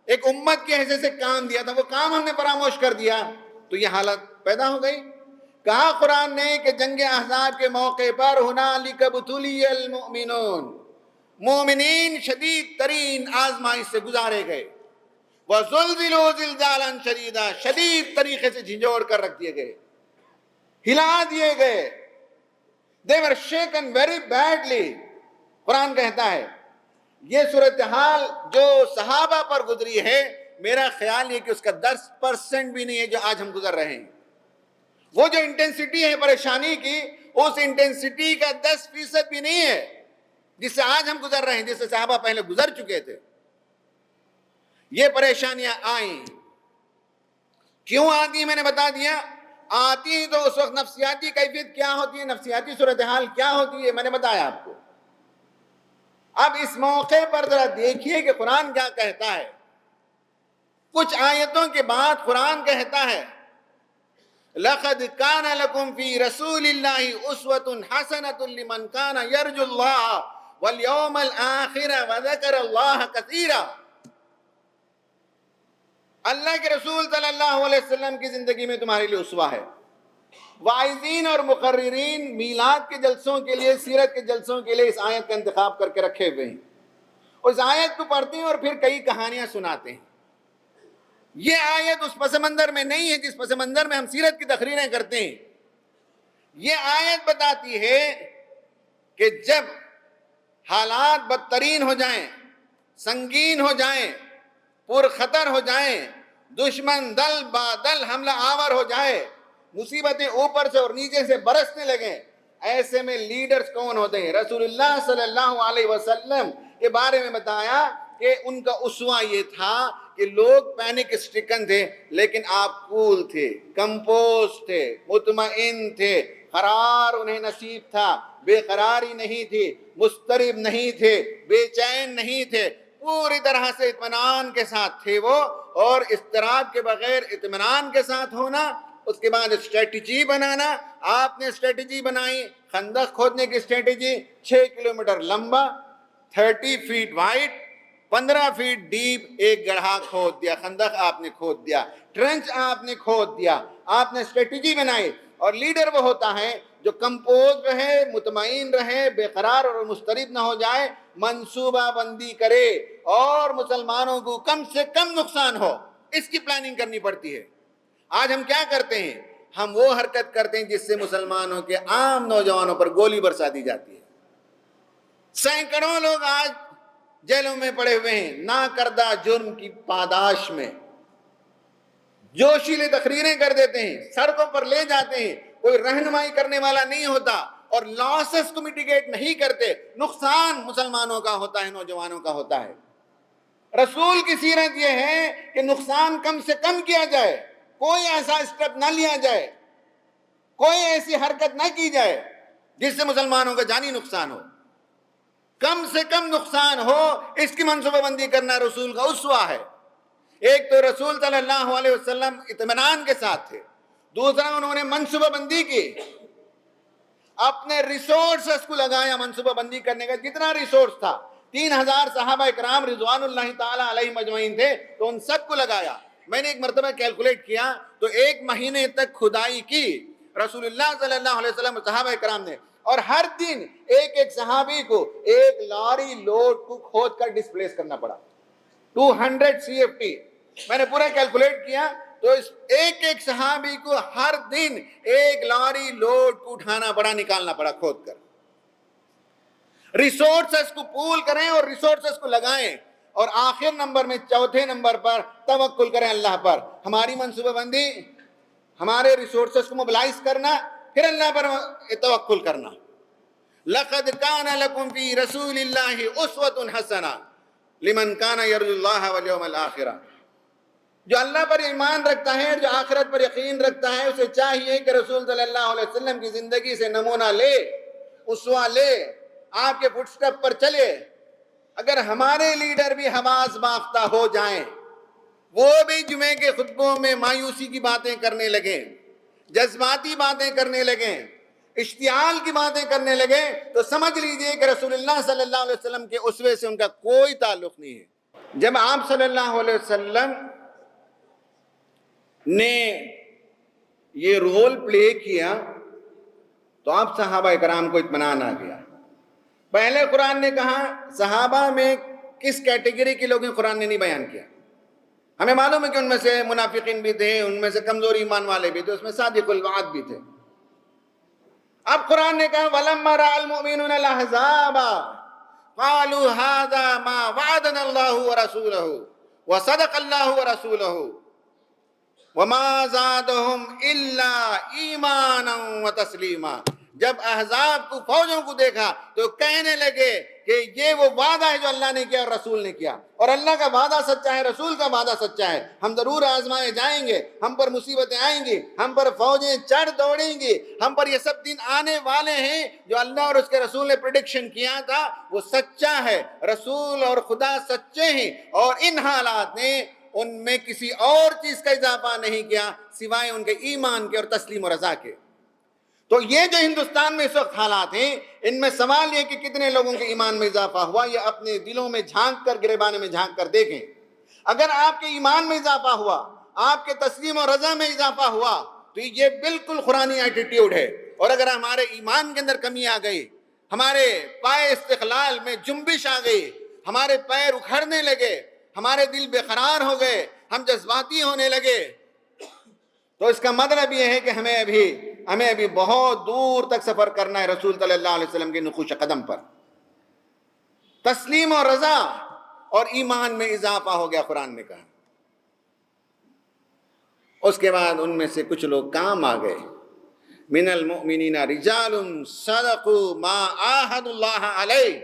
ایک امت کے حیثیت سے کام دیا تھا، وہ کام ہم نے فراموش کر دیا تو یہ حالت پیدا ہو گئی۔ کہا قرآن نے کہ جنگ احزاب کے موقع پر ہنالک ابتلی المؤمنون، مومنین شدید ترین آزمائش سے گزارے گئے، وَزُلْزِلُوا زِلْزَالًا شَدِيدًا، شدید طریقے سے جھنجھوڑ کر رکھ دیے گئے، ہلا دیے گئے۔ They were shaken very badly۔ قرآن کہتا ہے یہ صورتحال جو صحابہ پر گزری ہے، میرا خیال یہ کہ اس کا 10% بھی نہیں ہے جو آج ہم گزر رہے ہیں۔ وہ جو انٹینسٹی ہے پریشانی کی، اس انٹینسٹی کا 10% بھی نہیں ہے جس سے آج ہم گزر رہے ہیں، جس سے صحابہ پہلے گزر چکے تھے۔ یہ پریشانیاں آئیں، کیوں آتی ہیں میں نے بتا دیا۔ آتی ہیں تو اس وقت نفسیاتی کیفیت کیا ہوتی ہے، نفسیاتی صورتحال کیا ہوتی ہے، میں نے بتایا آپ کو۔ اب اس موقع پر ذرا دیکھیے کہ قرآن کیا کہتا ہے۔ کچھ آیتوں کے بعد قرآن کہتا ہے لَقَدْ كَانَ لَكُمْ فِي رَسُولِ اللَّهِ أُسْوَةٌ حَسَنَةٌ لِمَنْ كَانَ يَرْجُو اللَّهَ وَالْيَوْمَ الْآخِرَ وَذَكَرَ اللَّهَ كَثِيرًا۔ اللہ کے رسول صلی اللہ علیہ وسلم کی زندگی میں تمہارے لیے اسوہ ہے۔ واعظین اور مقررین میلاد کے جلسوں کے لیے، سیرت کے جلسوں کے لیے اس آیت کا انتخاب کر کے رکھے ہوئے ہیں، اس آیت کو پڑھتے ہیں اور پھر کئی کہانیاں سناتے ہیں۔ یہ آیت اس پس منظر میں نہیں ہے جس پس منظر میں ہم سیرت کی تقریریں کرتے ہیں۔ یہ آیت بتاتی ہے کہ جب حالات بدترین ہو جائیں، سنگین ہو جائیں، پرخطر ہو جائیں، دشمن دل بادل حملہ آور ہو جائے، مصیبتیں اوپر سے اور نیچے سے برسنے لگیں، ایسے میں لیڈرز کون ہوتے ہیں؟ رسول اللہ صلی اللہ علیہ وسلم کے بارے میں بتایا کہ ان کا اسوہ یہ تھا کہ لوگ پینک اسٹرکن تھے لیکن آپ کول تھے، کمپوز تھے، مطمئن تھے، قرار انہیں نصیب تھا، بے قراری نہیں تھی، مضطرب نہیں تھے، بے چین نہیں تھے، پوری طرح سے اطمینان کے ساتھ تھے وہ. اور اضطراب کے بغیر اطمینان کے ساتھ ہونا، اس کے بعد اسٹریٹجی بنانا. آپ نے اسٹریٹجی بنائی، خندق کھودنے کی اسٹریٹجی، 6 کلومیٹر لمبا، 30 فیٹ وائڈ، 15 فیٹ ڈیپ ایک گڑھا کھود دیا. خندق آپ نے کھود دیا، ٹرنچ آپ نے کھود دیا، آپ نے اسٹریٹجی بنائی. اور لیڈر وہ ہوتا ہے جو کمپوز رہے، مطمئن رہے، بے قرار اور مضطرب نہ ہو جائے، منصوبہ بندی کرے اور مسلمانوں کو کم سے کم نقصان ہو، اس کی پلاننگ کرنی پڑتی ہے. آج ہم کیا کرتے ہیں؟ ہم وہ حرکت کرتے ہیں جس سے مسلمانوں کے عام نوجوانوں پر گولی برسا دی جاتی ہے. سینکڑوں لوگ آج جیلوں میں پڑے ہوئے ہیں نا کردہ جرم کی پاداش میں. جوشیلے تقریریں کر دیتے ہیں، سڑکوں پر لے جاتے ہیں، کوئی رہنمائی کرنے والا نہیں ہوتا اور لاسز کو میٹیگیٹ نہیں کرتے. نقصان مسلمانوں کا ہوتا ہے، نوجوانوں کا ہوتا ہے. رسول کی سیرت یہ ہے کہ نقصان کم سے کم کیا جائے، کوئی ایسا اسٹیپ نہ لیا جائے، کوئی ایسی حرکت نہ کی جائے جس سے مسلمانوں کا جانی نقصان ہو. کم سے کم نقصان ہو، اس کی منصوبہ بندی کرنا رسول کا اسوہ ہے. ایک تو رسول صلی اللہ علیہ وسلم اطمینان کے ساتھ تھے، دوسرا انہوں نے منصوبہ بندی کی، اپنے ریسورسز کو لگایا. منصوبہ بندی کرنے کا جتنا ریسورس تھا، 3000 صحابہ اکرام رضوان اللہ تعالی علیہ مجمعین تھے، تو ان سب کو لگایا. میں نے ایک مرتبہ کیلکولیٹ کیا تو 1 مہینے تک کھدائی کی رسول اللہ صلی اللہ علیہ وسلم صحابہ اکرام نے، اور ہر دن ایک ایک صحابی کو 1 لاری لوڈ کو کھود کر ڈسپلیس کرنا پڑا. 200 CFT. میں نے پورا کیلکولیٹ کیا تو ایک ایک صحابی کو ہر دن 1 لاری لوڈ کو اٹھانا پڑا، نکالنا پڑا کھود کر. ریسورسز کو پول کریں اور ریسورسز کو لگائیں. اور آخر نمبر میں، چوتھے نمبر پر، توکل کریں اللہ پر. ہماری منصوبہ بندی، ہمارے ریسورسز کو موبلائز کرنا، پھر اللہ پر توکل کرنا. لَقَدْ كَانَ لَكُمْ فِي رَسُولِ اللَّهِ أُسْوَةٌ حَسَنَةٌ لِمَنْ كَانَ يَرْجُو اللَّهَ وَالْيَوْمَ الْآخِرَةَ. جو اللہ پر ایمان رکھتا ہے، جو آخرت پر یقین رکھتا ہے، اسے چاہیے کہ رسول صلی اللہ علیہ وسلم کی زندگی سے نمونہ لے، اسوہ لے، آپ کے فٹ سٹیپ پر چلے. اگر ہمارے لیڈر بھی حواس باختہ ہو جائیں، وہ بھی جمعے کے خطبوں میں مایوسی کی باتیں کرنے لگیں، جذباتی باتیں کرنے لگیں، اشتعال کی باتیں کرنے لگیں، تو سمجھ لیجئے کہ رسول اللہ صلی اللہ علیہ وسلم کے اسوے سے ان کا کوئی تعلق نہیں ہے. جب آپ صلی اللہ علیہ وسلم نے یہ رول پلے کیا تو آپ صحابہ اکرام کو اطمینان آ گیا. پہلے قرآن نے کہا، صحابہ میں کس کیٹیگری کے لوگ ہیں قرآن نے نہیں بیان کیا. ہمیں معلوم ہے کہ ان میں سے منافقین بھی تھے، ان میں سے کمزور ایمان والے بھی تھے، اس میں صادق الوعد بھی تھے. اب قرآن نے کہا وَلَمَّا رَأَى الْمُؤْمِنُونَ الْأَحْزَابَ قَالُوا هَذَا مَا وَعَدَنَا اللَّهُ وَرَسُولُهُ وَصَدَقَ اللَّهُ وَرَسُولُهُ وَمَا زَادَهُمْ إِلَّا إِيمَانًا وَتَسْلِيمًا. جب احزاب کو، فوجوں کو دیکھا تو کہنے لگے کہ یہ وہ وعدہ ہے جو اللہ نے کیا اور رسول نے کیا، اور اللہ کا وعدہ سچا ہے، رسول کا وعدہ سچا ہے. ہم ضرور آزمائے جائیں گے، ہم پر مصیبتیں آئیں گی، ہم پر فوجیں چڑھ دوڑیں گی، ہم پر یہ سب دن آنے والے ہیں جو اللہ اور اس کے رسول نے پریڈکشن کیا تھا، وہ سچا ہے. رسول اور خدا سچے ہیں، اور ان حالات نے ان میں کسی اور چیز کا اضافہ نہیں کیا سوائے ان کے ایمان کے اور تسلیم و رضا کے. تو یہ جو ہندوستان میں اس وقت حالات ہیں، ان میں سوال یہ کہ کتنے لوگوں کے ایمان میں اضافہ ہوا. یہ اپنے دلوں میں جھانک کر، گریبانے میں جھانک کر دیکھیں. اگر آپ کے ایمان میں اضافہ ہوا، آپ کے تسلیم و رضا میں اضافہ ہوا، تو یہ بالکل قرآنی ایٹیٹیوڈ ہے. اور اگر ہمارے ایمان کے اندر کمی آ گئی، ہمارے پائے استقلال میں جنبش آ گئی، ہمارے پیر اکھڑنے لگے، ہمارے دل بے قرار ہو گئے، ہم جذباتی ہونے لگے، تو اس کا مطلب یہ ہے کہ ہمیں ابھی بہت دور تک سفر کرنا ہے رسول صلی اللہ علیہ وسلم کے نقوش قدم پر. تسلیم و رضا اور ایمان میں اضافہ ہو گیا، قرآن نے کہا. اس کے بعد ان میں سے کچھ لوگ کام آ گئے. من المؤمنین رجال صدقوا ما عاہدوا اللہ علیہ.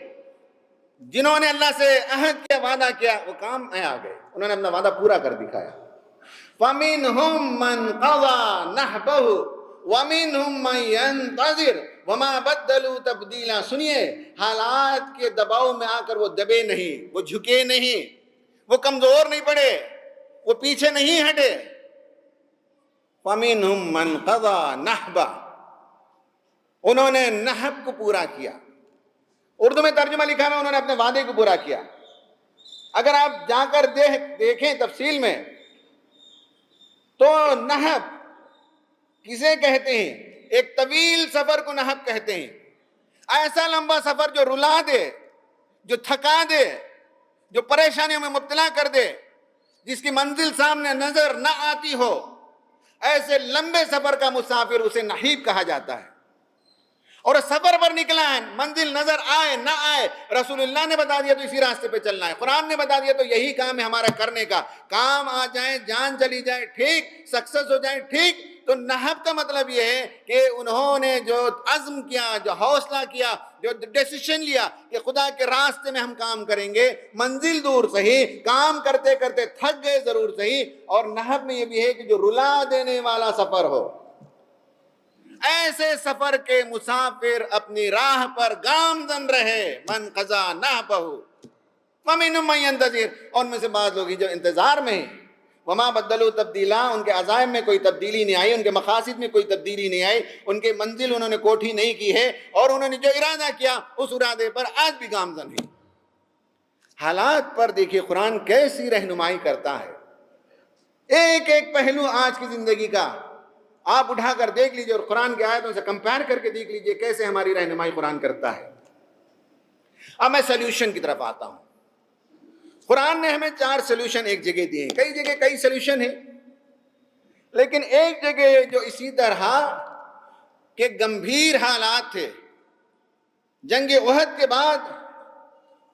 جنہوں نے اللہ سے عہد کیا، وعدہ کیا، وہ کام میں آ گئے، انہوں نے اپنا وعدہ پورا کر دکھایا. فَمِنْهُمْ مَنْ قَضَى نَحْبَهُ وَمِنْهُمْ مَنْ يَنْتَظِرُ وَمَا بَدَّلُوا تَبْدِيلًا. سنیے، حالات کے دباؤ میں آ کر وہ دبے نہیں، وہ جھکے نہیں، وہ کمزور نہیں پڑے، وہ پیچھے نہیں ہٹے. فَمِنْهُمْ مَنْ قَضَى نَحْبَهُ، انہوں نے نحب کو پورا کیا. اردو میں ترجمہ لکھا ہے، انہوں نے اپنے وعدے کو پورا کیا. اگر آپ جا کر دیکھیں تفصیل میں تو نحب کسے کہتے ہیں؟ ایک طویل سفر کو نحب کہتے ہیں. ایسا لمبا سفر جو رلا دے، جو تھکا دے، جو پریشانیوں میں مبتلا کر دے، جس کی منزل سامنے نظر نہ آتی ہو، ایسے لمبے سفر کا مسافر اسے نحیب کہا جاتا ہے. اور سفر پر نکلا ہے، منزل نظر آئے نہ آئے، رسول اللہ نے بتا دیا تو اسی راستے پہ چلنا ہے، قرآن نے بتا دیا تو یہی کام ہے ہمارا کرنے کا. کام آ جائیں، جان چلی جائے ٹھیک، سکسس ہو جائے ٹھیک. تو نحب کا مطلب یہ ہے کہ انہوں نے جو عزم کیا، جو حوصلہ کیا، جو ڈیسیشن لیا کہ خدا کے راستے میں ہم کام کریں گے، منزل دور صحیح، کام کرتے کرتے تھک گئے ضرور صحیح. اور نحب میں یہ بھی ہے کہ جو رلا دینے والا سفر ہو، ایسے سفر کے مسافر اپنی راہ پر گامزن رہے. من قضا نحبہ ومنہم من ینتظر، اور ان میں سے بعض لوگ جو انتظار میں ہیں. وما بدلوا تبدیلا، ان کے عزائم میں کوئی تبدیلی نہیں آئی، ان کے مقاصد میں کوئی تبدیلی نہیں آئی، ان کے منزل انہوں نے کوٹھی نہیں کی ہے، اور انہوں نے جو ارادہ کیا اس ارادے پر آج بھی گامزن ہے. حالات پر دیکھیے قرآن کیسی رہنمائی کرتا ہے. ایک ایک پہلو آج کی زندگی کا آپ اٹھا کر دیکھ لیجئے اور قرآن کی آیتوں سے کمپیئر کر کے دیکھ لیجئے کیسے ہماری رہنمائی قرآن کرتا ہے. اب میں سلیوشن کی طرف آتا ہوں. قرآن نے ہمیں 4 سلیوشن ایک جگہ دیے ہیں، کئی جگہ کئی سلیوشن ہیں، لیکن ایک جگہ جو اسی طرح کے گمبھیر حالات تھے، جنگ احد کے بعد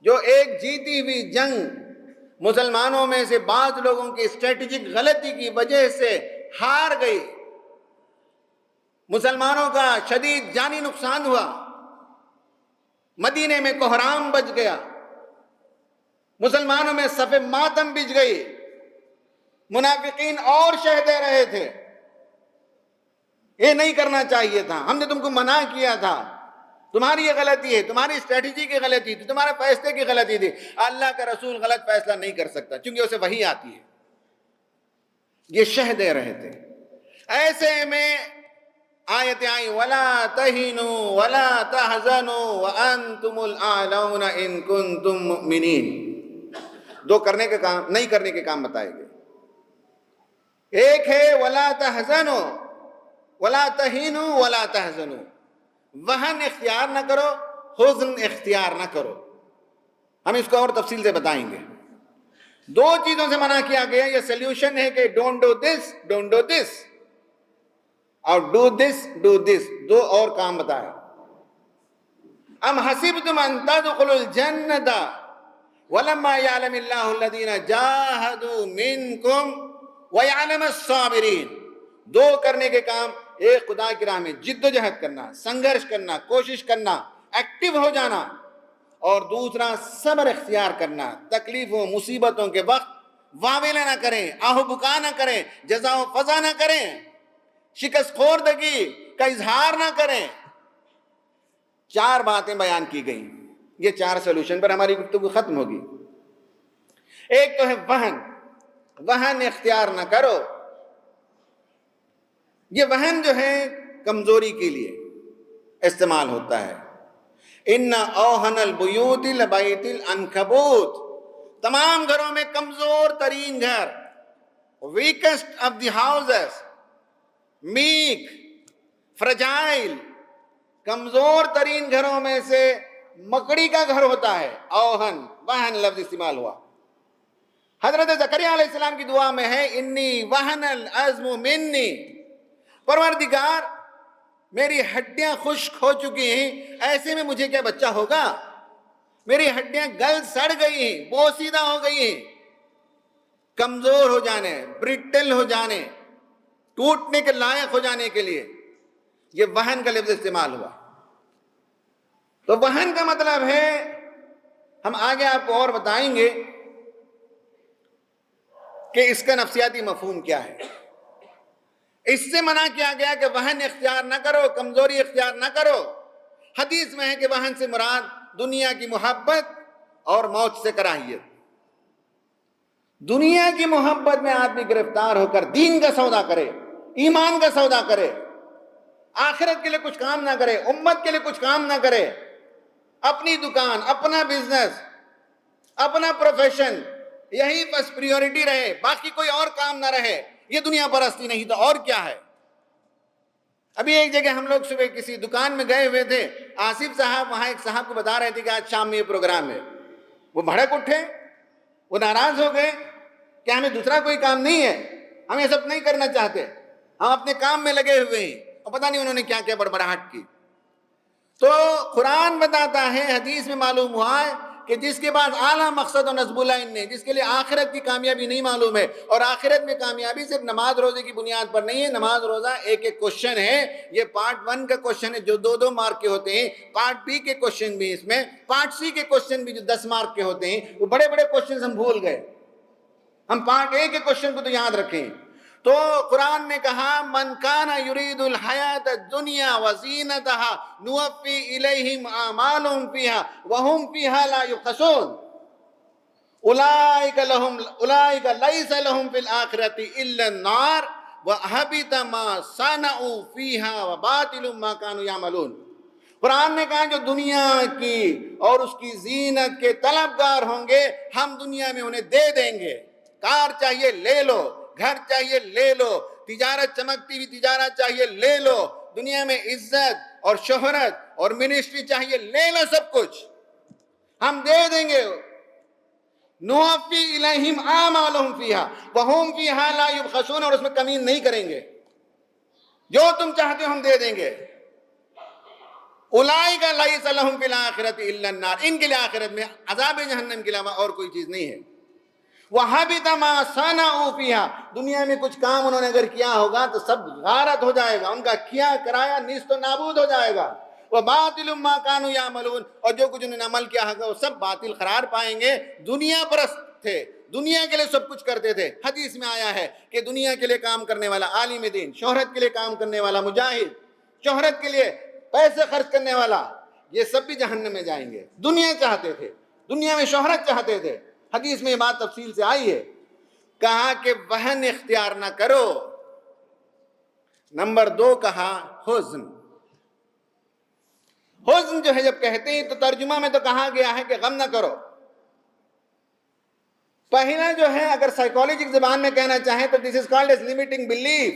جو ایک جیتی ہوئی جنگ مسلمانوں میں سے بعض لوگوں کی اسٹریٹجک غلطی کی وجہ سے ہار گئی، مسلمانوں کا شدید جانی نقصان ہوا، مدینے میں کوہرام بچ گیا، مسلمانوں میں صف ماتم بچ گئی، منافقین اور شہ دے رہے تھے، یہ نہیں کرنا چاہیے تھا، ہم نے تم کو منع کیا تھا، تمہاری یہ غلطی ہے، تمہاری اسٹریٹجی کی غلطی تھی، تمہارے فیصلے کی غلطی تھی. اللہ کا رسول غلط فیصلہ نہیں کر سکتا چونکہ اسے وحی آتی ہے. یہ شہ دے رہے تھے. ایسے میں آیت آئی وَلَا تَهِنُوا وَلَا تَحْزَنُوا وَأَنْتُمُ الْأَعْلَوْنَ إِن كُنتُم مُؤْمِنِينَ. 2 کرنے کے کام، نہیں کرنے کے کام بتائے گئے. ایک ہے وَلَا تَحْزَنُوا وَلَا تَهِنُوا وَلَا تَحْزَنُوا، وہن اختیار نہ کرو، حزن اختیار نہ کرو. ہم اس کو اور تفصیل سے بتائیں گے. 2 چیزوں سے منع کیا گیا. یہ سلیوشن ہے کہ don't do this, don't do this, اور ڈو دس، ڈو دس. 2 اور کام بتایا. ام حسبتم ان تدخلوا الجنۃ ولما يعلم الله الذين جاهدوا منكم ويعلم الصابرين. 2 کرنے کے کام، ایک خدا کی راہ میں جد و جہد کرنا، سنگرش کرنا، کوشش کرنا، ایکٹیو ہو جانا، اور دوسرا صبر اختیار کرنا. تکلیفوں مصیبتوں کے وقت واویلا نہ کریں، آہو بکا نہ کریں، جزا و فضا نہ کریں، شکست خوردگی کا اظہار نہ کریں. 4 باتیں بیان کی گئیں. یہ 4 سلوشن پر ہماری گفتگو ختم ہوگی. ایک تو ہے وہن اختیار نہ کرو. یہ وہن جو ہے کمزوری کے لیے استعمال ہوتا ہے. ان اوہن البیوت لبیت العنکبوت. تمام گھروں میں کمزور ترین گھر، weakest of the houses, meek, fragile, کمزور ترین گھروں میں سے مکڑی کا گھر ہوتا ہے. اوہن، وہن لفظ استعمال ہوا. حضرت زکریا علیہ السلام کی دعا میں ہے انی وہن العظم منی، پروردگار میری ہڈیاں خشک ہو چکی ہیں، ایسے میں مجھے کیا بچہ ہوگا؟ میری ہڈیاں گل سڑ گئی ہیں، بوسیدہ ہو گئی ہیں. کمزور ہو جانے، برٹل ہو جانے، ٹوٹنے کے لائق ہو جانے کے لیے یہ وہن کا لفظ استعمال ہوا. تو وہن کا مطلب ہے ہم آگے آپ کو اور بتائیں گے کہ اس کا نفسیاتی مفہوم کیا ہے. اس سے منع کیا گیا کہ وہن اختیار نہ کرو، کمزوری اختیار نہ کرو. حدیث میں ہے کہ وہن سے مراد دنیا کی محبت اور موت سے کراہیت. دنیا کی محبت میں آدمی گرفتار ہو کر دین کا سودا کرے، ایمان کا سودا کرے، آخرت کے لیے کچھ کام نہ کرے، امت کے لیے کچھ کام نہ کرے، اپنی دکان، اپنا بزنس، اپنا پروفیشن یہی بس پریورٹی رہے، باقی کوئی اور کام نہ رہے، یہ دنیا پرستی نہیں تو اور کیا ہے. ابھی ایک جگہ ہم لوگ صبح کسی دکان میں گئے ہوئے تھے، آصف صاحب وہاں ایک صاحب کو بتا رہے تھے کہ آج شام میں یہ پروگرام ہے. وہ بھڑک اٹھے، وہ ناراض ہو گئے کہ ہمیں دوسرا کوئی کام نہیں ہے، ہم یہ سب نہیں کرنا چاہتے، ہم اپنے کام میں لگے ہوئے ہیں. اور پتہ نہیں انہوں نے کیا کیا بڑبڑاہٹ کی. تو قرآن بتاتا ہے، حدیث میں معلوم ہوا ہے کہ جس کے پاس اعلیٰ مقصد و نصب العین ہے، جس کے لیے آخرت کی کامیابی نہیں معلوم ہے، اور آخرت میں کامیابی صرف نماز روزے کی بنیاد پر نہیں ہے. نماز روزہ ایک ایک کوشچن ہے، یہ پارٹ 1 کا کوشچن ہے جو 2 مارک کے ہوتے ہیں، پارٹ بی کے کوشچن بھی اس میں، پارٹ سی کے کوشچن بھی جو 10 مارک کے ہوتے ہیں. وہ بڑے بڑے کوشچن ہم بھول گئے، ہم پارٹ اے کے کوشچن کو تو یاد رکھیں. تو قرآن نے کہا من کان یرید الحیات الدنیا وزینتها نوفی الیہم اعمالهم فیها وهم فیها لا یبخسون اولئک لیس لهم فی الآخرۃ الا النار وحبط ما صنعوا فیها وباطل ما كانوا یعملون. قرآن نے کہا جو دنیا کی اور اس کی زینت کے طلبگار ہوں گے ہم دنیا میں انہیں دے دیں گے. کار چاہیے لے لو، گھر چاہیے لے لو، تجارت چمکتی ہوئی تجارت چاہیے لے لو، دنیا میں عزت اور شہرت اور منسٹری چاہیے لے لو، سب کچھ ہم دے دیں گے. نوفی الیہم اعمالہم فیہا وہم فیہا لا یبخسون، اور اس میں کمی نہیں کریں گے، جو تم چاہتے ہو ہم دے دیں گے. اولئک لیس لہم فی الآخرۃ الا النار، ان کے لیے آخرت میں عذاب جہنم کے علاوہ اور کوئی چیز نہیں ہے. وَحَبِطَ مَا صَنَعُوا فِيهَا، دنیا میں کچھ کام انہوں نے اگر کیا ہوگا تو سب غارت ہو جائے گا، ان کا کیا کرایا نیست و نابود ہو جائے گا. وَبَاطِلٌ مَا كَانُوا يَعْمَلُونَ، اور جو کچھ انہوں نے عمل کیا ہوگا وہ سب باطل قرار پائیں گے. دنیا پرست تھے، دنیا کے لیے سب کچھ کرتے تھے. حدیث میں آیا ہے کہ دنیا کے لیے کام کرنے والا عالم دین، شہرت کے لیے کام کرنے والا مجاہد، شہرت کے لیے پیسے خرچ کرنے والا، یہ سب بھی جہنم میں جائیں گے. دنیا چاہتے تھے، دنیا میں شہرت چاہتے تھے. حدیث میں یہ بات تفصیل سے آئی ہے. کہا کہ وہن اختیار نہ کرو. نمبر 2 کہا حزن. حزن جو ہے جب کہتے ہیں تو ترجمہ میں تو کہا گیا ہے کہ غم نہ کرو. پہلا جو ہے اگر سائیکالوجی کی زبان میں کہنا چاہیں تو this is called as limiting belief.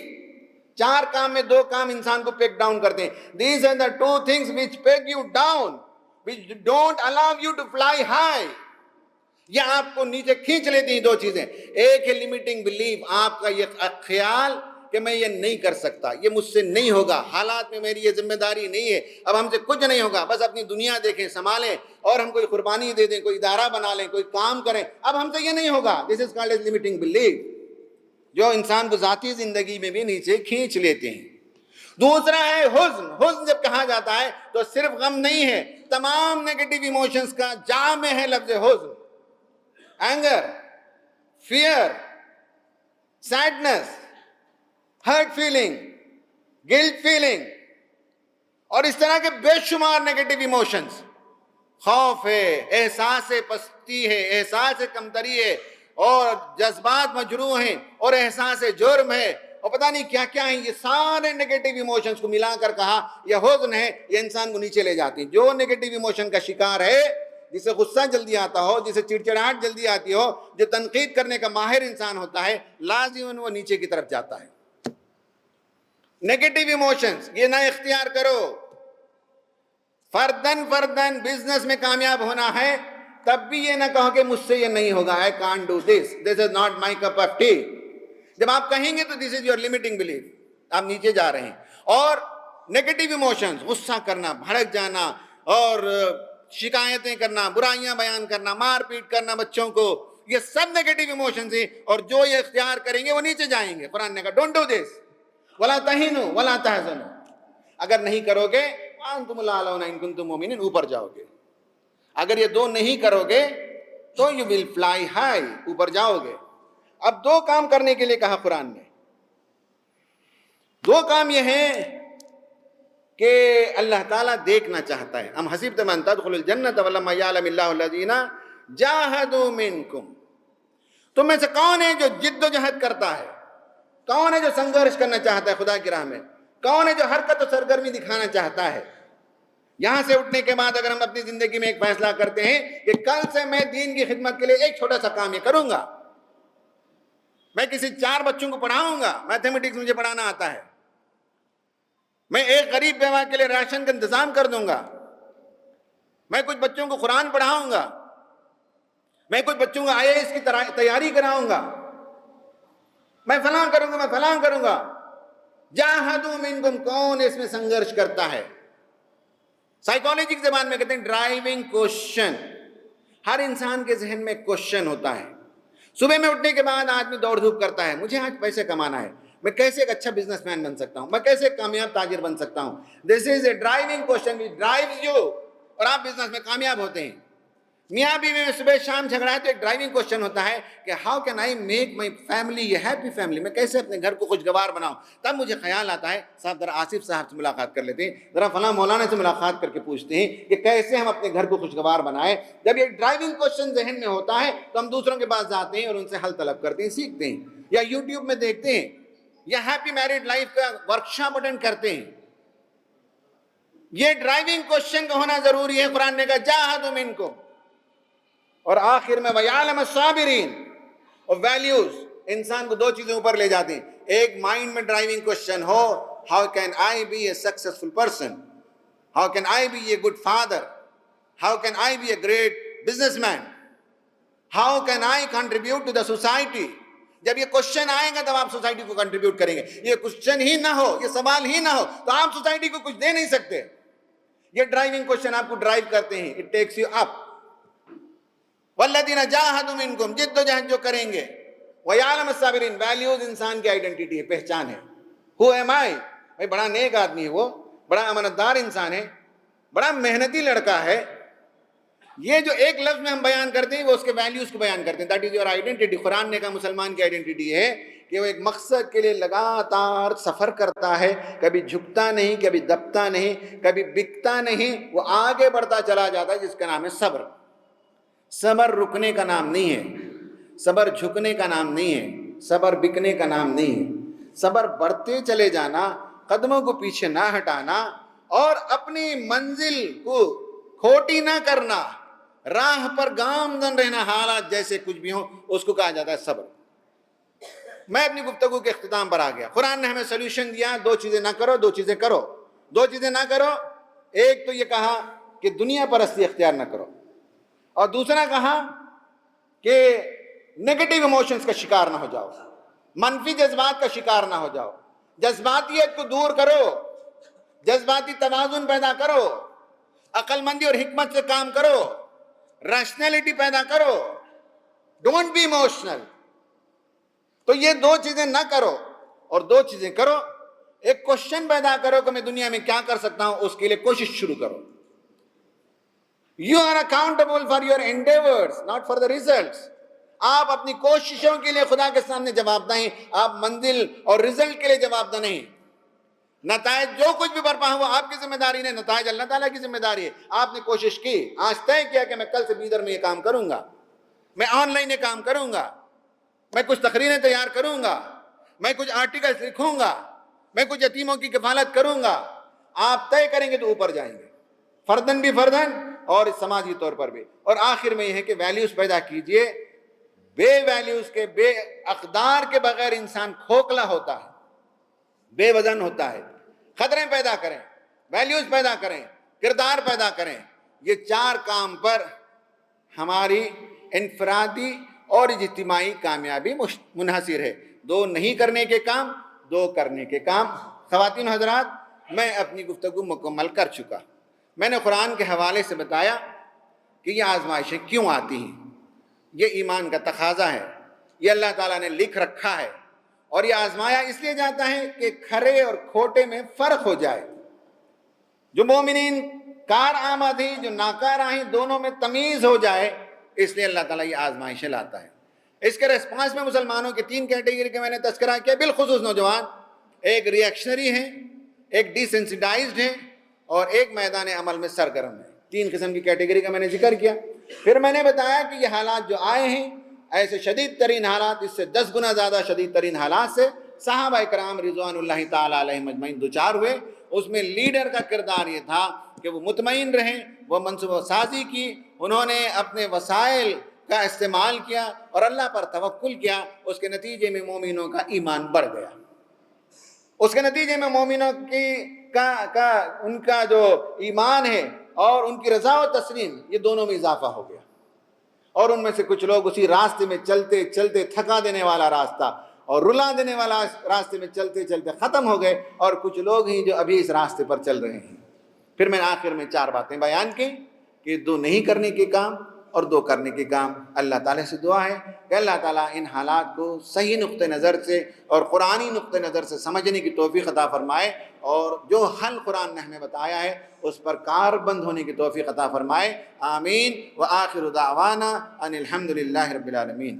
4 کام میں 2 کام انسان کو پیک ڈاؤن کرتے ہیں. These are the 2 things which peg you down, which don't allow you to fly high. یہ آپ کو نیچے کھینچ لیتی ہیں 2 چیزیں. ایک ہے لمیٹنگ بلیف، آپ کا یہ خیال کہ میں یہ نہیں کر سکتا، یہ مجھ سے نہیں ہوگا، حالات میں میری یہ ذمہ داری نہیں ہے، اب ہم سے کچھ نہیں ہوگا، بس اپنی دنیا دیکھیں، سنبھالیں، اور ہم کوئی قربانی دے دیں، کوئی ادارہ بنا لیں، کوئی کام کریں، اب ہم سے یہ نہیں ہوگا. This is called as limiting belief, جو انسان کو ذاتی زندگی میں بھی نیچے کھینچ لیتے ہیں. دوسرا ہے حزن. حزن جب کہا جاتا ہے تو صرف غم نہیں ہے، تمام نیگیٹو ایموشنز کا جامع ہے لفظ حزن. Anger, fear, sadness, hurt feeling, guilt feeling, اور اس طرح کے بے شمار نیگیٹو ایموشنز. خوف ہے، احساس پستی ہے، احساس کمتری ہے، اور جذبات مجروح ہیں، اور احساس جرم ہے، اور پتہ نہیں کیا کیا ہیں. یہ سارے نیگیٹو ایموشنز کو ملا کر کہا یہ حزن ہے. یہ انسان کو نیچے لے جاتی. جو نیگیٹو ایموشن کا شکار ہے، جسے غصہ جلدی آتا ہو، جسے چڑچڑاہٹ جلدی آتی ہو، جو تنقید کرنے کا ماہر انسان ہوتا ہے، لازماً وہ نیچے کی طرف جاتا ہے. نیگیٹو ایموشنز یہ نہ اختیار کرو. فردن بزنس میں کامیاب ہونا ہے تب بھی یہ نہ کہو کہ مجھ سے یہ نہیں ہوگا. I can't do this, this is not my cup of tea. جب آپ کہیں گے تو this is your limiting belief، آپ نیچے جا رہے ہیں. اور نیگیٹو ایموشنز، غصہ کرنا، بھڑک جانا، اور شکایتیں کرنا، برائیاں بیان کرنا، مار پیٹ کرنا بچوں کو، یہ سب نیگیٹو ایموشنز ہیں، اور جو یہ اختیار کریں گے وہ نیچے جائیں گے. قرآن نے کہا ڈونٹ ڈو دس ولا تہنوا ولا تحزنوا. اگر نہیں کرو گے وانتم الاعلون ان کنتم مؤمنین، اوپر جاؤ گے. اگر یہ دو نہیں کرو گے تو یو ول فلائی ہائی، اوپر جاؤ گے۔ اب دو کام کرنے کے لیے کہا قرآن نے، دو کام یہ ہیں کہ اللہ تعالیٰ دیکھنا چاہتا ہے۔ ام حسبتم ان تدخلوا الجنۃ ولما یعلم اللہ الذین جاہدوا منکم، تم میں سے کون ہے جو جد و جہد کرتا ہے، کون ہے جو سنگھرش کرنا چاہتا ہے خدا کی راہ میں، کون ہے جو حرکت و سرگرمی دکھانا چاہتا ہے۔ یہاں سے اٹھنے کے بعد اگر ہم اپنی زندگی میں ایک فیصلہ کرتے ہیں کہ کل سے میں دین کی خدمت کے لیے ایک چھوٹا سا کام یہ کروں گا، میں کسی 4 بچوں کو پڑھاؤں گا، میتھمیٹکس مجھے پڑھانا آتا ہے، میں ایک غریب بیوہ کے لیے راشن کا انتظام کر دوں گا، میں کچھ بچوں کو قرآن پڑھاؤں گا، میں کچھ بچوں کو IAS کی تیاری کراؤں گا، میں فلاں کروں گا، میں فلاں کروں گا۔ جاہدوا منکم، کون اس میں سنگھرش کرتا ہے؟ سائیکالوجی کی زبان میں کہتے ہیں ڈرائیونگ کوشچن۔ ہر انسان کے ذہن میں کوشچن ہوتا ہے۔ صبح میں اٹھنے کے بعد آدمی دوڑ دھوپ کرتا ہے، مجھے آج پیسے کمانا ہے، میں کیسے ایک اچھا بزنس مین بن سکتا ہوں، میں کیسے ایک کامیاب تاجر بن سکتا ہوں۔ This is a driving question which drives you, اور آپ بزنس میں کامیاب ہوتے ہیں۔ میاں بیوی میں صبح شام جھگڑا ہے تو ایک ڈرائیونگ کوشچن ہوتا ہے کہ how can I make my family یہ ہیپی فیملی، میں کیسے اپنے گھر کو خوشگوار بناؤں۔ تب مجھے خیال آتا ہے صاحب ذرا آصف صاحب سے ملاقات کر لیتے ہیں، ذرا فلاں مولانا سے ملاقات کر کے پوچھتے ہیں کہ کیسے ہم اپنے گھر کو خوشگوار بنائیں۔ جب یہ ڈرائیونگ کوشچن ذہن میں ہوتا ہے تو ہم دوسروں کے پاس جاتے ہیں اور ان سے حل طلب کرتے ہیں، سیکھتے ہیں، یا یوٹیوب میں دیکھتے ہیں، یا ہیپی میرڈ لائف کا ورکشاپ اٹینڈ کرتے ہیں۔ یہ ڈرائیونگ کوشچن کا ہونا ضروری ہے۔ قرآن نے کہا جاہدوا منکم، اور آخر میں وَيَعْلَمَ الصَّابِرِينَ، اور ویلیوز انسان کو 2 چیزیں اوپر لے جاتے ہیں۔ ایک مائنڈ میں ڈرائیونگ کوشچن ہو، how can I be a successful person, how can I be a good father, how can I be a great businessman, how can I contribute to the society. جب یہ کوشچن آئے گا تب آپ سوسائٹی کو کنٹریبیوٹ کریں گے۔ یہ کوشچن ہی نہ ہو، یہ سوال ہی نہ ہو تو آپ سوسائٹی کو کچھ دے نہیں سکتے۔ یہ ڈرائیونگ کوشچن آپ کو ڈرائیو کرتے ہیں، اٹ ٹیکس یو اپ۔ والذین جاہدوا منکم، جد و جہد جو کریں گے۔ وَيَعْلَمَ الصَّابِرِينَ، ویلیوز انسان کی آئیڈینٹی ہے، پہچان ہے۔ Who am I؟ بھائی بڑا نیک آدمی ہے، وہ بڑا امانتدار انسان ہے، بڑا محنتی لڑکا ہے۔ یہ جو ایک لفظ میں ہم بیان کرتے ہیں وہ اس کے ویلیوز کو بیان کرتے ہیں۔ That is your identity. Quran نے کہا مسلمان کی آئیڈینٹی ہے کہ وہ ایک مقصد کے لیے لگاتار سفر کرتا ہے، کبھی جھکتا نہیں، کبھی دبتا نہیں، کبھی بکتا نہیں، وہ آگے بڑھتا چلا جاتا ہے، جس کا نام ہے صبر۔ صبر رکنے کا نام نہیں ہے، صبر جھکنے کا نام نہیں ہے، صبر بکنے کا نام نہیں ہے۔ صبر بڑھتے چلے جانا، قدموں کو پیچھے نہ ہٹانا، اور اپنی منزل کو کھوٹی نہ کرنا، راہ پر گامزن رہنا، حالات جیسے کچھ بھی ہوں، اس کو کہا جاتا ہے صبر۔ میں اپنی گفتگو کے اختتام پر آ گیا۔ قرآن نے ہمیں سولوشن دیا، 2 چیزیں نہ کرو، 2 چیزیں کرو۔ 2 چیزیں نہ کرو، ایک تو یہ کہا کہ دنیا پرستی اختیار نہ کرو، اور دوسرا کہا کہ نیگیٹو ایموشنز کا شکار نہ ہو جاؤ، منفی جذبات کا شکار نہ ہو جاؤ، جذباتیت کو دور کرو، جذباتی توازن پیدا کرو، عقل مندی اور حکمت سے کام کرو، ریشنلٹی پیدا کرو، ڈونٹ بی ایموشنل۔ تو یہ 2 چیزیں نہ کرو اور 2 چیزیں کرو۔ ایک کوشچن پیدا کرو کہ میں دنیا میں کیا کر سکتا ہوں، اس کے لیے کوشش شروع کرو۔ You are accountable for your endeavors, not for the results۔ آپ اپنی کوششوں کے لیے خدا کے سامنے جواب دہ ہیں، آپ منزل اور رزلٹ کے لیے جواب دہ نہیں۔ نتائج جو کچھ بھی برپا ہوا آپ کی ذمہ داری نہیں، نتائج اللہ تعالیٰ کی ذمہ داری ہے۔ آپ نے کوشش کی، آج طے کیا کہ میں کل سے بیدر میں یہ کام کروں گا، میں آن لائن یہ کام کروں گا، میں کچھ تقریریں تیار کروں گا، میں کچھ آرٹیکلز لکھوں گا، میں کچھ یتیموں کی کفالت کروں گا۔ آپ طے کریں گے تو اوپر جائیں گے، فردن بھی فردن اور سماجی طور پر بھی۔ اور آخر میں یہ ہے کہ ویلیوز پیدا کیجئے۔ بے ویلیوز کے، بے اقدار کے بغیر انسان کھوکھلا ہوتا ہے، بے وزن ہوتا ہے۔ خطرے پیدا کریں، ویلیوز پیدا کریں، کردار پیدا کریں۔ یہ 4 کام پر ہماری انفرادی اور اجتماعی کامیابی منحصر ہے۔ 2 نہیں کرنے کے کام، 2 کرنے کے کام۔ خواتین حضرات، میں اپنی گفتگو مکمل کر چکا۔ میں نے قرآن کے حوالے سے بتایا کہ یہ آزمائشیں کیوں آتی ہیں۔ یہ ایمان کا تقاضا ہے، یہ اللہ تعالیٰ نے لکھ رکھا ہے، اور یہ آزمایا اس لیے جاتا ہے کہ کھرے اور کھوٹے میں فرق ہو جائے۔ جو مومنین کارآمد ہیں جو ناکارہ ہیں دونوں میں تمیز ہو جائے، اس لیے اللہ تعالیٰ یہ آزمائشیں لاتا ہے۔ اس کے ریسپانس میں مسلمانوں کی 3 کیٹیگری کے میں نے تذکرہ کیا، بالخصوص نوجوان، ایک ریئیکشنری ہیں، ایک ڈی سینسیٹائزڈ ہیں، اور ایک میدان عمل میں سرگرم ہے۔ 3 قسم کی کیٹیگری کا میں نے ذکر کیا۔ پھر میں نے بتایا کہ یہ حالات جو آئے ہیں، ایسے شدید ترین حالات، اس سے 10 گنا زیادہ شدید ترین حالات سے صحابہ کرام رضوان اللہ تعالیٰ علیہم اجمعین دوچار ہوئے۔ اس میں لیڈر کا کردار یہ تھا کہ وہ مطمئن رہیں، وہ منصوبہ سازی کی، انہوں نے اپنے وسائل کا استعمال کیا اور اللہ پر توکل کیا۔ اس کے نتیجے میں مومنوں کا ایمان بڑھ گیا، اس کے نتیجے میں مومنوں کی ان کا جو ایمان ہے اور ان کی رضا و تسلیم، یہ دونوں میں اضافہ ہو گیا۔ اور ان میں سے کچھ لوگ اسی راستے میں چلتے چلتے تھکا دینے والا راستہ اور رلا دینے والا راستے میں چلتے چلتے ختم ہو گئے، اور کچھ لوگ ہی جو ابھی اس راستے پر چل رہے ہیں۔ پھر میں نے آخر میں 4 باتیں بیان کی کہ 2 نہیں کرنے کے کام اور 2 کرنے کے کام۔ اللہ تعالیٰ سے دعا ہے کہ اللہ تعالیٰ ان حالات کو صحیح نقطہ نظر سے اور قرآنی نقطہ نظر سے سمجھنے کی توفیق عطا فرمائے، اور جو حل قرآن نے ہمیں بتایا ہے اس پر کار بند ہونے کی توفیق عطا فرمائے۔ آمین۔ وآخر دعوانا ان الحمد للہ رب العالمین۔